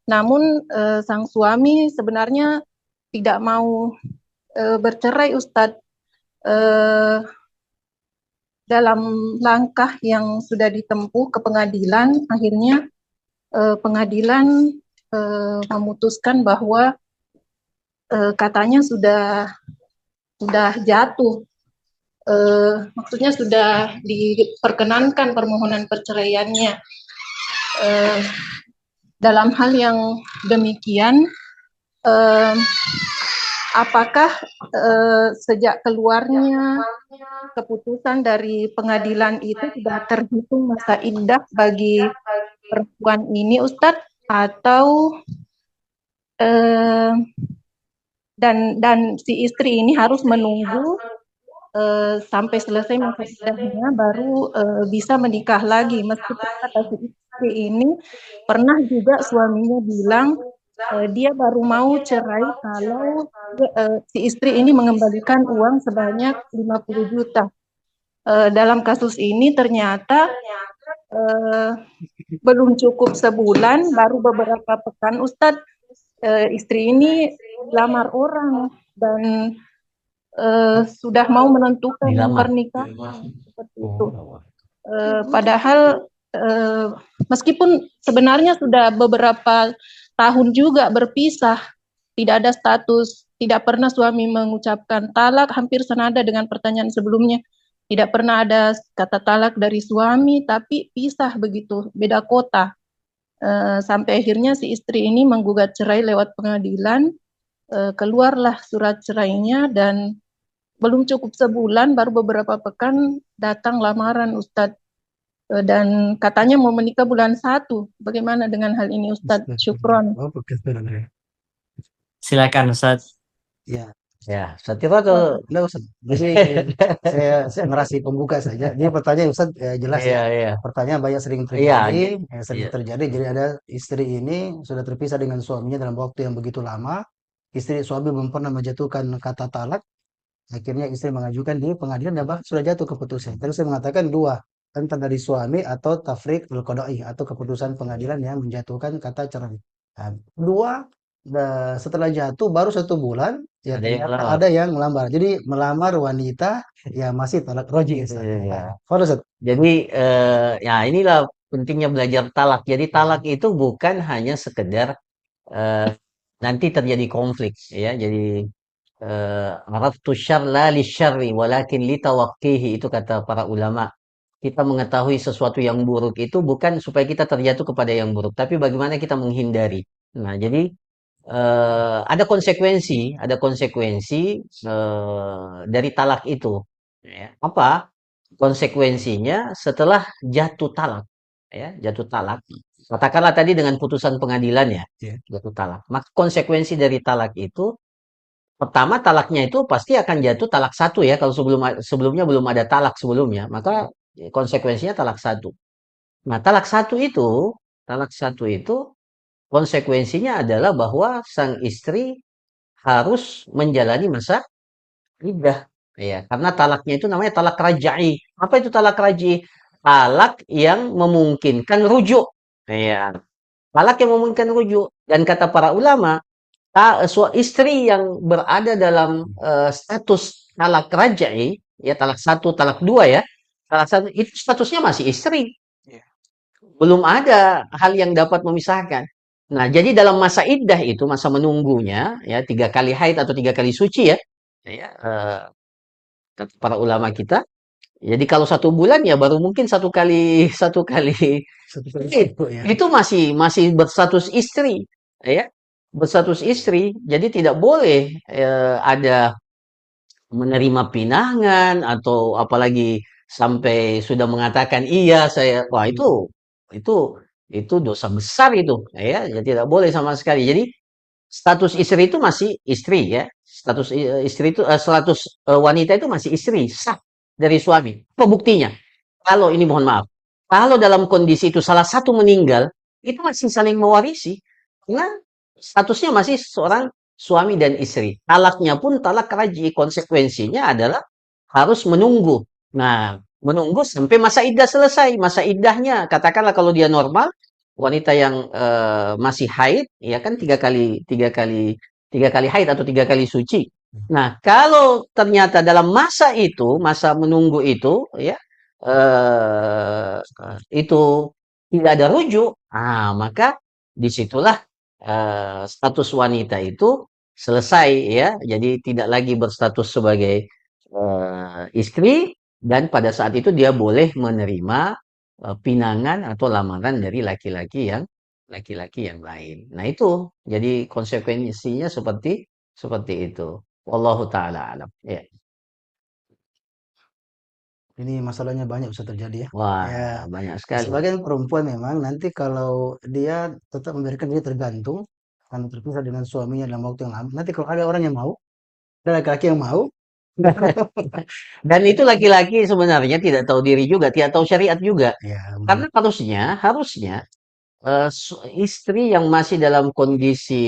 namun sang suami sebenarnya tidak mau bercerai, Ustadz, dalam langkah yang sudah ditempuh ke pengadilan, akhirnya pengadilan memutuskan bahwa katanya sudah jatuh, maksudnya sudah diperkenankan permohonan perceraiannya. Dalam hal yang demikian, apakah sejak keluarnya keputusan dari pengadilan itu sudah terhitung masa iddah bagi perempuan ini, Ustadz, atau dan si istri ini harus menunggu sampai selesai masa iddahnya baru bisa menikah lagi, meskipun kata si istri ini pernah juga suaminya bilang dia baru mau cerai kalau si istri ini mengembalikan uang sebanyak 50 juta. Dalam kasus ini ternyata belum cukup sebulan, baru beberapa pekan, Ustadz, istri ini lamar orang dan sudah mau menentukan pernikahan seperti itu. Padahal meskipun sebenarnya sudah beberapa tahun juga berpisah, tidak ada status, tidak pernah suami mengucapkan talak, hampir senada dengan pertanyaan sebelumnya. Tidak pernah ada kata talak dari suami, tapi pisah begitu, beda kota. Sampai akhirnya si istri ini menggugat cerai lewat pengadilan, keluarlah surat cerainya dan belum cukup sebulan, baru beberapa pekan datang lamaran, Ustadz. Dan katanya mau menikah bulan 1. Bagaimana dengan hal ini, Ustadz? Syukron. Silakan Ustadz. Ya, Ustaz Tiro atau enggak Ustaz. Jadi saya ngerasi pembuka saja. Ini pertanyaan Ustaz jelas ya. Pertanyaan banyak sering terjadi, Jadi ada istri ini sudah terpisah dengan suaminya dalam waktu yang begitu lama. Suami belum pernah menjatuhkan kata talak. Akhirnya istri mengajukan di pengadilan dan sudah jatuh keputusan. Terus saya mengatakan 2, entah dari suami atau tafriq al-qada'i atau keputusan pengadilan yang menjatuhkan kata cerai. Nah, 2, setelah jatuh baru 1 bulan ya ada yang melamar. Jadi melamar wanita ya masih talak roji. Jadi ya inilah pentingnya belajar talak. Jadi talak itu bukan hanya sekedar nanti terjadi konflik ya. Jadi araftu syarr la lisyarri walakin litawaqqihi, itu kata para ulama. Kita mengetahui sesuatu yang buruk itu bukan supaya kita terjatuh kepada yang buruk, tapi bagaimana kita menghindari. Nah, jadi ada konsekuensi dari talak itu. Ya. Apa konsekuensinya setelah jatuh talak? Ya, jatuh talak. Katakanlah tadi dengan putusan pengadilan ya, jatuh talak. Maka konsekuensi dari talak itu, pertama talaknya itu pasti akan jatuh talak 1 ya. Kalau sebelumnya belum ada talak sebelumnya, maka konsekuensinya talak 1. Nah, talak satu itu konsekuensinya adalah bahwa sang istri harus menjalani masa iddah ya, karena talaknya itu namanya talak raj'i. Apa itu talak raj'i? Talak yang memungkinkan rujuk ya. Talak yang memungkinkan rujuk, dan kata para ulama, istri yang berada dalam status talak raj'i ya, talak 1, talak 2 ya. Talak 1 itu statusnya masih istri. Belum ada hal yang dapat memisahkan. Nah, jadi dalam masa iddah itu, masa menunggunya, ya 3 kali haid atau 3 kali suci ya, kata para ulama kita. Jadi kalau 1 bulan ya baru mungkin satu kali itu masih berstatus istri, ya, berstatus istri. Jadi tidak boleh ada menerima pinangan atau apalagi sampai sudah mengatakan iya saya, wah itu dosa besar itu ya, tidak boleh sama sekali. Jadi status istri itu masih istri ya, status istri itu status wanita itu masih istri sah dari suami. Apa buktinya? Kalau ini mohon maaf, kalau dalam kondisi itu salah satu meninggal, itu masih saling mewarisi. Karena statusnya masih seorang suami dan istri. Talaknya pun talak raji. Konsekuensinya adalah harus menunggu. Nah, menunggu sampai masa iddah selesai. Masa iddahnya, katakanlah kalau dia normal, wanita yang masih haid, ya kan tiga kali haid atau 3 kali suci. Nah, kalau ternyata dalam masa itu, masa menunggu itu, ya, itu tidak ada rujuk, maka disitulah status wanita itu selesai ya. Jadi tidak lagi berstatus sebagai istri dan pada saat itu dia boleh menerima pinangan atau lamaran dari laki-laki yang lain. Nah, itu jadi konsekuensinya seperti itu. Wallahu taala alam. Ya. Ini masalahnya banyak bisa terjadi ya. Wah, Ya, banyak sekali. sebagian perempuan memang nanti kalau dia tetap membiarkan dia tergantung karena terpisah dengan suaminya dalam waktu yang lama. Nanti kalau ada orang yang mau, ada laki-laki yang mau, Dan itu laki-laki sebenarnya tidak tahu diri juga, tidak tahu syariat juga. ya Karena harusnya istri yang masih dalam kondisi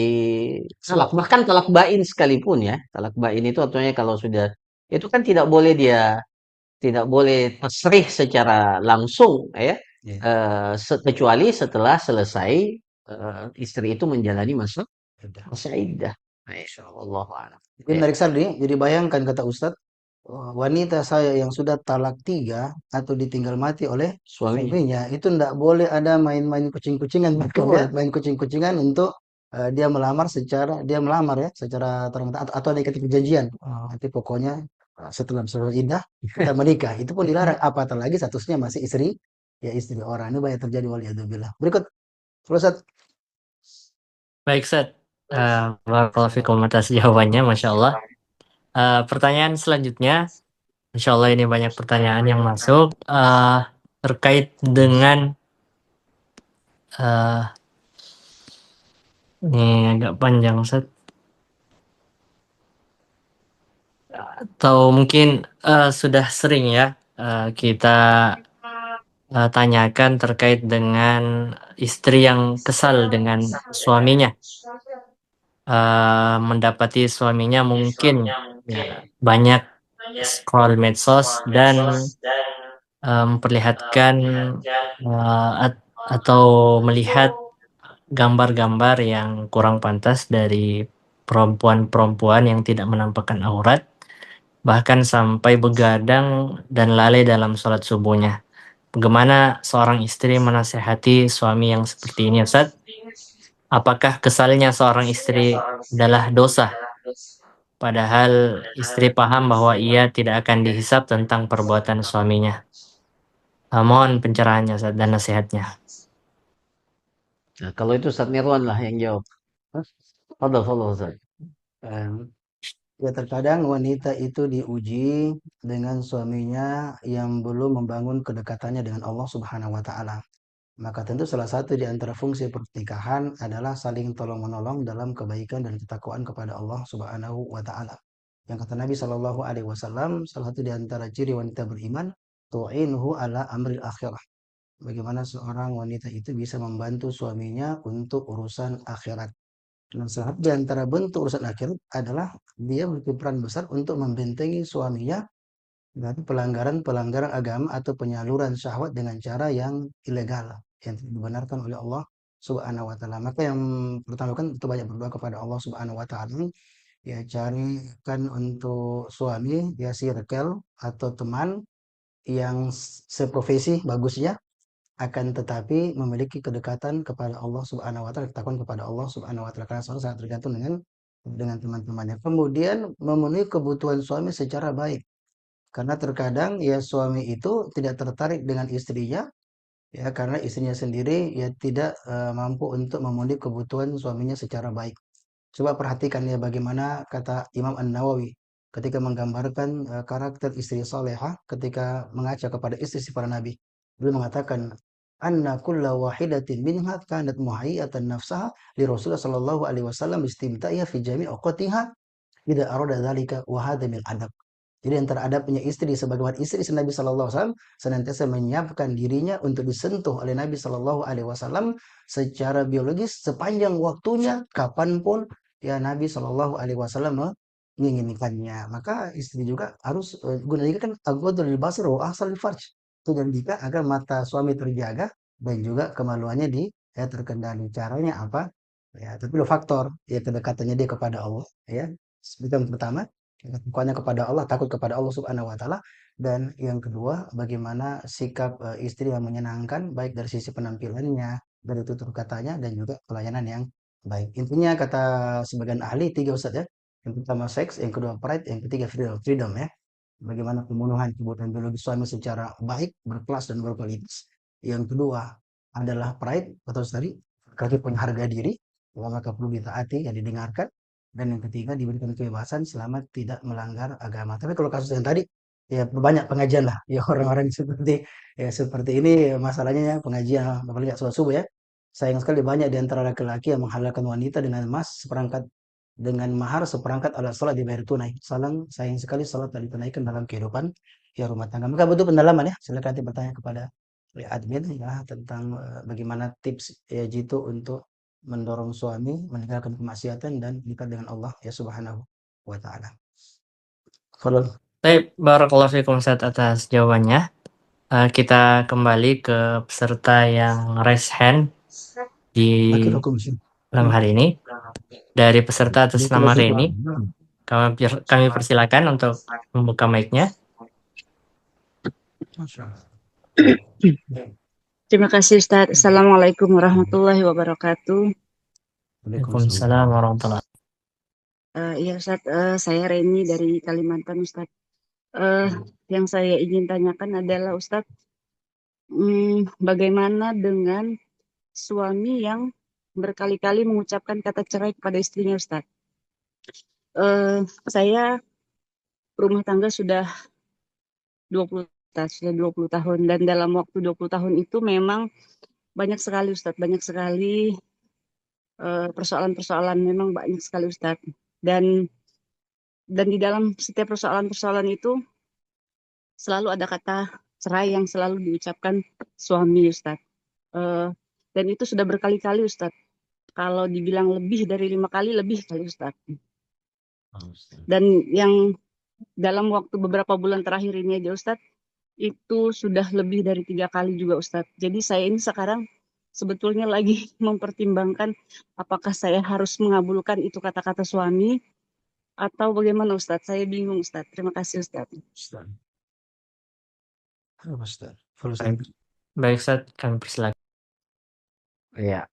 talak, bahkan talak bain sekalipun ya, talak bain itu artinya kalau sudah itu kan tidak boleh tasrih secara langsung ya, ya. kecuali setelah selesai istri itu menjalani Sudah. masa iddah. Masya Allah. Jadi menarik sekali. Jadi bayangkan kata Ustadz, wanita saya yang sudah talak 3 atau ditinggal mati oleh Suaminya. suaminya, itu tidak boleh ada main-main kucing-kucingan, Betul. main kucing-kucingan untuk dia melamar ya secara terang atau ada ikat perjanjian. Nanti pokoknya setelah selesai iddah kita menikah. Itu pun dilarang. Apatah lagi statusnya masih istri, ya istri orang. Ini banyak terjadi waliyadzubillah. Berikut, Ustadz. Baik, Ustaz. Barakallahu fikum atas jawabannya, Masya Allah. Pertanyaan selanjutnya, Insya Allah ini banyak pertanyaan yang masuk terkait dengan ini agak panjang, Ustaz. Atau mungkin sudah sering ya kita tanyakan terkait dengan istri yang kesal dengan suaminya, mendapati suaminya mungkin ya, banyak scroll medsos dan memperlihatkan atau melihat gambar-gambar yang kurang pantas dari perempuan-perempuan yang tidak menampakkan aurat, bahkan sampai begadang dan lalai dalam sholat subuhnya. Bagaimana seorang istri menasehati suami yang seperti ini, Ustaz? Apakah kesalnya seorang istri adalah dosa? Padahal istri paham bahwa ia tidak akan dihisab tentang perbuatan suaminya. Mohon pencerahannya Ustaz, dan nasihatnya. Nah, kalau itu Ustaz Nirwan lah yang jawab. Fadal Ustaz. Ya terkadang wanita itu diuji dengan suaminya yang belum membangun kedekatannya dengan Allah Subhanahu wa taala. Maka tentu salah satu di antara fungsi pernikahan adalah saling tolong-menolong dalam kebaikan dan ketakwaan kepada Allah Subhanahu wa taala. Yang kata Nabi Shallallahu alaihi wasallam, salah satu di antara ciri wanita beriman, tu'inhu ala amril akhirah. Bagaimana seorang wanita itu bisa membantu suaminya untuk urusan akhirat. Nah, salah satu di antara bentuk urusan akhirat adalah dia memiliki peran besar untuk membentengi suaminya dari pelanggaran-pelanggaran agama atau penyaluran syahwat dengan cara yang ilegal yang tidak dibenarkan oleh Allah Subhanahu wa taala. Maka yang pertama kan itu banyak berdoa kepada Allah Subhanahu wa taala, ya carikan untuk suami ya circle atau teman yang seprofesi bagusnya, akan tetapi memiliki kedekatan kepada Allah Subhanahu wa taala, ketakwaan kepada Allah Subhanahu wa taala, karena seorang sangat tergantung dengan teman-temannya. Kemudian memenuhi kebutuhan suami secara baik. Karena terkadang ya suami itu tidak tertarik dengan istrinya ya karena istrinya sendiri ya tidak mampu untuk memenuhi kebutuhan suaminya secara baik. Coba perhatikan ya bagaimana kata Imam An-Nawawi ketika menggambarkan karakter istri salehah ketika mengaca kepada istri para nabi. Beliau mengatakan anna kulla wahidatin minha kanat muhayyatan nafsaha li Rasulullah sallallahu alaihi wasallam istimta'iha fi jami' awqatiha idza arada dzalika wa hadha min adab. Jadi antara adabnya istri sebagaimana istri Nabi Shallallahu Alaihi Wasallam senantiasa menyiapkan dirinya untuk disentuh oleh Nabi Shallallahu Alaihi Wasallam secara biologis sepanjang waktunya, kapanpun ya Nabi Shallallahu Alaihi Wasallam menginginkannya. Maka istri juga harus gunakan kan aghdul basar wa ahsanul farj. Tujuan jika agar mata suami terjaga dan juga kemaluannya terkendali. Caranya apa? Ya, tapi lo faktor ya kedekatannya dia kepada Allah ya. Itu yang pertama, ketakuannya kepada Allah, takut kepada Allah Subhanahu wa taala. Dan yang kedua, bagaimana sikap istri yang menyenangkan baik dari sisi penampilannya, dari tutur katanya dan juga pelayanan yang baik. Intinya kata sebagian ahli tiga Ustaz ya. Yang pertama seks, yang kedua pride, yang ketiga freedom ya. Bagaimana pemenuhan kebutuhan biologi suami secara baik, berkelas dan berkualitas. Yang kedua adalah pride atau tadi kaki punya harga diri, maka perlu ditaati, ya didengarkan. Dan yang ketiga diberikan kebebasan selama tidak melanggar agama. Tapi kalau kasus yang tadi, ya banyak pengajian lah. Ya orang-orang seperti ini masalahnya ya, pengajian, apalagi subuh-subuh ya. Sayang sekali banyak di antara laki-laki yang menghalalkan wanita dengan emas seperangkat dengan mahar seperangkat alat sholat dibayar tunai. Sayang sekali sholat tak ditunaikan dalam kehidupan ya rumah tangga. Maka butuh pendalaman ya. Silakan nanti bertanya kepada admin ya tentang bagaimana tips ya jitu untuk mendorong suami meninggalkan kemaksiatan dan dekat dengan Allah ya Subhanahu wa taala. Fadhol. Baik, barakallahu fikum Ustaz atas jawabannya. Kita kembali ke peserta yang raise hand di Akhir hukum sih. malam hari ini. Dari peserta atas nama Reni, kami persilakan untuk membuka mic-nya. Terima kasih Ustaz. Assalamualaikum warahmatullahi wabarakatuh. Waalaikumsalam warahmatullahi wabarakatuh. Iya Ustaz, saya Reni dari Kalimantan Ustaz. Yang saya ingin tanyakan adalah Ustaz, bagaimana dengan suami yang berkali-kali mengucapkan kata cerai kepada istrinya Ustaz? Saya berumah tangga sudah 20 tahun dan dalam waktu 20 tahun itu memang banyak sekali Ustaz, banyak sekali persoalan-persoalan, memang banyak sekali Ustaz. Dan di dalam setiap persoalan-persoalan itu selalu ada kata cerai yang selalu diucapkan suami Ustaz. Dan itu sudah berkali-kali Ustaz. Kalau dibilang lebih dari 5 kali, lebih kali Ustaz. Dan yang dalam waktu beberapa bulan terakhir ini aja Ustaz, itu sudah lebih dari 3 kali juga Ustaz. Jadi saya ini sekarang sebetulnya lagi mempertimbangkan apakah saya harus mengabulkan itu kata-kata suami atau bagaimana Ustaz. Saya bingung Ustaz. Terima kasih Ustaz. Baik Ustaz, kami persilakan. Ya.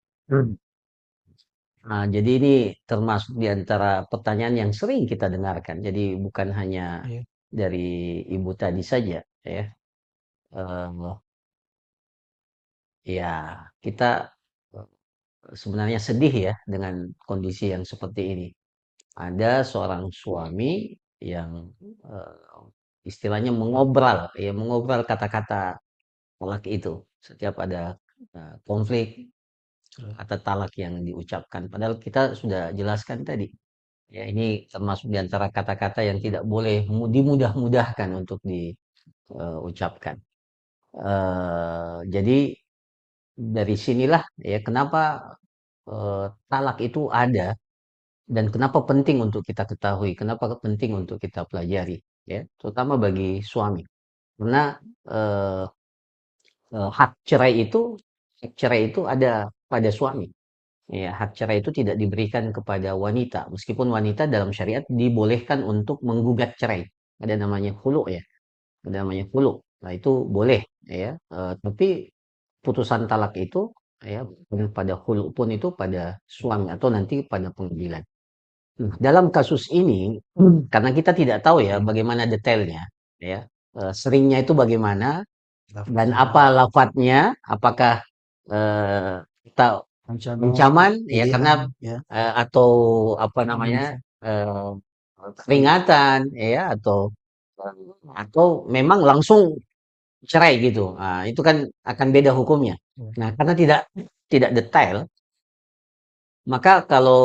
Nah, jadi ini termasuk di antara pertanyaan yang sering kita dengarkan. Jadi bukan hanya dari ibu tadi saja, ya. Ya, kita sebenarnya sedih ya dengan kondisi yang seperti ini. Ada seorang suami yang istilahnya mengobral kata-kata talak itu. Setiap ada konflik, kata talak yang diucapkan. Padahal kita sudah jelaskan tadi. Ya, ini termasuk di antara kata-kata yang tidak boleh dimudah-mudahkan untuk diucapkan. Jadi dari sinilah ya kenapa talak itu ada dan kenapa penting untuk kita ketahui, kenapa penting untuk kita pelajari, ya, terutama bagi suami. Karena hak cerai itu ada pada suami. Ya, hak cerai itu tidak diberikan kepada wanita, meskipun wanita dalam syariat dibolehkan untuk menggugat cerai. Ada namanya khulu ya, ada namanya khulu. Nah itu boleh, ya. Tapi putusan talak itu, ya, pada khulu pun itu pada suami atau nanti pada pengadilan. Dalam kasus ini, karena kita tidak tahu ya bagaimana detailnya, ya, seringnya itu bagaimana dan apa lafadznya, apakah kita ancaman ya karena atau apa namanya peringatan ya atau memang langsung cerai gitu. Nah, itu kan akan beda hukumnya. Nah, karena tidak detail, Maka kalau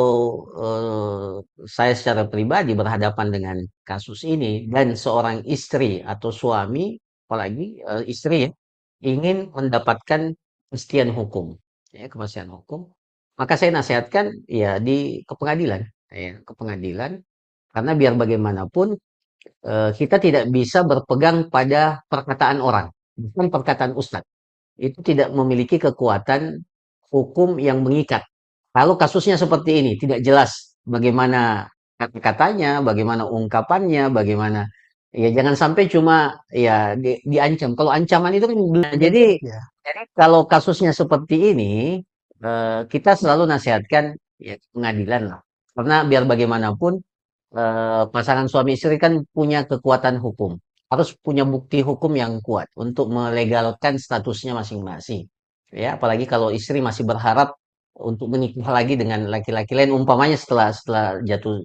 saya secara pribadi berhadapan dengan kasus ini dan seorang istri atau suami, apalagi istri ya, ingin mendapatkan kepastian hukum, ya, kepastian hukum, maka saya nasihatkan ya ke pengadilan, ya, ke pengadilan, karena biar bagaimanapun kita tidak bisa berpegang pada perkataan orang, bukan perkataan ustadz. Itu tidak memiliki kekuatan hukum yang mengikat. Kalau kasusnya seperti ini, tidak jelas bagaimana kata-katanya, bagaimana ungkapannya, bagaimana ya jangan sampai cuma ya diancam. Kalau ancaman itu kan jadi Ya, kalau kasusnya seperti ini kita selalu nasihatkan ya ke pengadilan lah. Karena biar bagaimanapun pasangan suami istri kan punya kekuatan hukum. Harus punya bukti hukum yang kuat untuk melegalkan statusnya masing-masing. Ya, apalagi kalau istri masih berharap untuk menikah lagi dengan laki-laki lain, umpamanya setelah jatuh,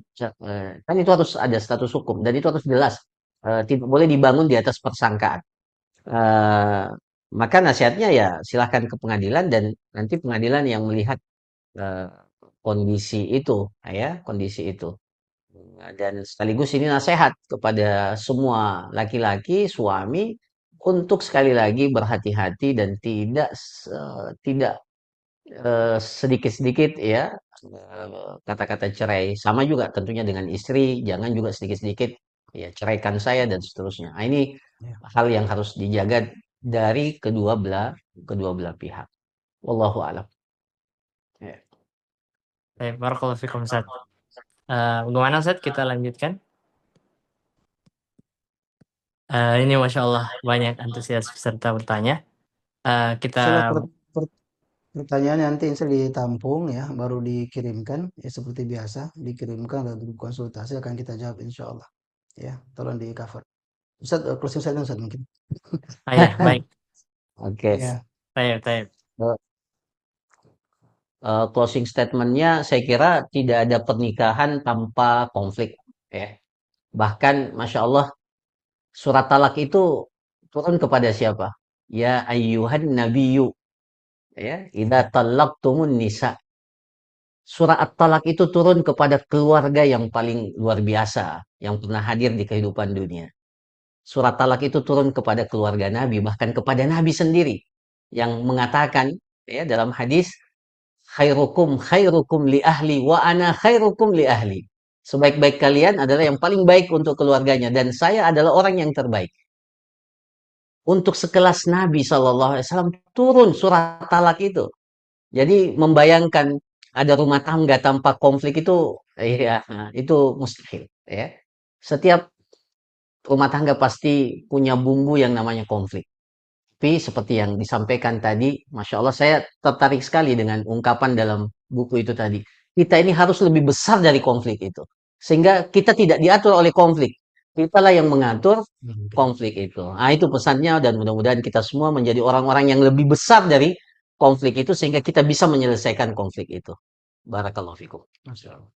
kan itu harus ada status hukum dan itu harus jelas. Tidak boleh dibangun di atas persangkaan. Eh, maka nasihatnya ya silahkan ke pengadilan dan nanti pengadilan yang melihat eh, kondisi itu, ya kondisi itu. Dan sekaligus ini nasihat kepada semua laki-laki, suami, untuk sekali lagi berhati-hati dan tidak sedikit-sedikit ya kata-kata cerai. Sama juga tentunya dengan istri, jangan juga sedikit-sedikit ya ceraikan saya dan seterusnya. Nah, ini ya. hal yang harus dijaga dari kedua belah pihak. Wallahu a'lam. Ya. Baik, barakallahu fikum Ustaz. Bagaimana Ustaz, kita lanjutkan? Ini Masya Allah banyak antusias peserta bertanya. Insyaallah Kita pertanyaannya nanti ditampung ya, baru dikirimkan ya seperti biasa, dikirimkan lalu konsultasi akan kita jawab insyaallah. Ya, tolong di cover. Ustaz, closing statement Ustaz mungkin. ya, baik. Oke. Ya, Taib. Closing statement-nya saya kira tidak ada pernikahan tanpa konflik ya. Bahkan Masya Allah surat talak itu turun kepada siapa? Ya ayyuhan nabiyyu ya, idza talaqtumun nisa. Surah At-Talak itu turun kepada keluarga yang paling luar biasa yang pernah hadir di kehidupan dunia. Surat Talak itu turun kepada keluarga Nabi, bahkan kepada Nabi sendiri yang mengatakan ya dalam hadis, khairukum li ahli wa ana khairukum li ahli. Sebaik-baik kalian adalah yang paling baik untuk keluarganya dan saya adalah orang yang terbaik. Untuk sekelas Nabi SAW turun surat Talak itu. Jadi membayangkan ada rumah tangga tanpa konflik itu ya itu mustahil ya. Setiap rumah tangga pasti punya bumbu yang namanya konflik. Tapi seperti yang disampaikan tadi, Masya Allah saya tertarik sekali dengan ungkapan dalam buku itu tadi. Kita ini harus lebih besar dari konflik itu. Sehingga kita tidak diatur oleh konflik. Kitalah yang mengatur konflik itu. Nah, itu pesannya dan mudah-mudahan kita semua menjadi orang-orang yang lebih besar dari konflik itu sehingga kita bisa menyelesaikan konflik itu. Barakallahu fikum. Masya Allah.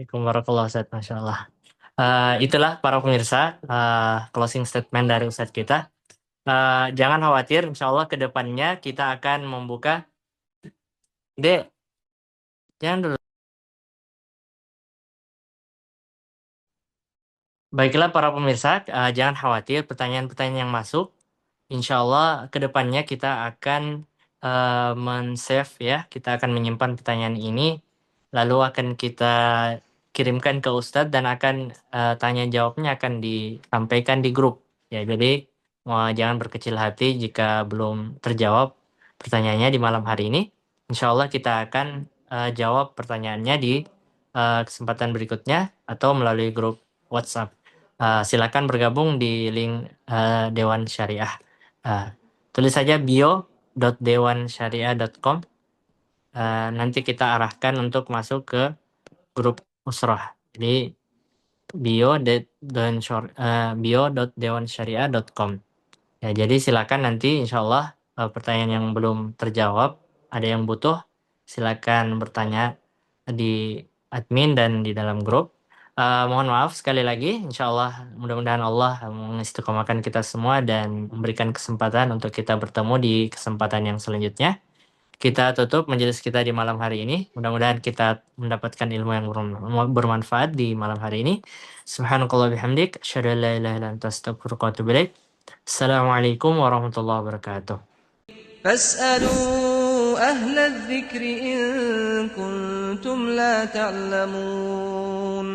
Barakallahu Ustaz, Masya Allah. Itulah para pemirsa closing statement dari Ustadz kita. Jangan khawatir, insya Allah ke depannya kita akan membuka. Dek, jangan dulu. Baiklah para pemirsa, jangan khawatir pertanyaan-pertanyaan yang masuk. Insya Allah ke depannya kita akan men-save ya, kita akan menyimpan pertanyaan ini, lalu akan kita kirimkan ke Ustadz dan akan tanya jawabnya akan disampaikan di grup. Ya, jadi jangan berkecil hati jika belum terjawab pertanyaannya di malam hari ini. Insya Allah kita akan jawab pertanyaannya di kesempatan berikutnya atau melalui grup WhatsApp. Silakan bergabung di link Dewan Syariah. Tulis saja bio.dewansyariah.com. Nanti kita arahkan untuk masuk ke grup Usrah. Jadi bio.dewansyariah.com. Ya, jadi silakan nanti insya Allah pertanyaan yang belum terjawab, ada yang butuh, silakan bertanya di admin dan di dalam grup. Mohon maaf sekali lagi, insya Allah mudah-mudahan Allah mengistiqomahkan kita semua dan memberikan kesempatan untuk kita bertemu di kesempatan yang selanjutnya. kita tutup majelis kita di malam hari ini. Mudah-mudahan kita mendapatkan ilmu yang bermanfaat di malam hari ini. Subhanakallah bihamdik, asyhadu an la ilaha illa anta astaghfiruka wa atubu ilaik. Assalamualaikum warahmatullahi wabarakatuh. فاسألوا أهل الذكر إن كنتم لا تعلمون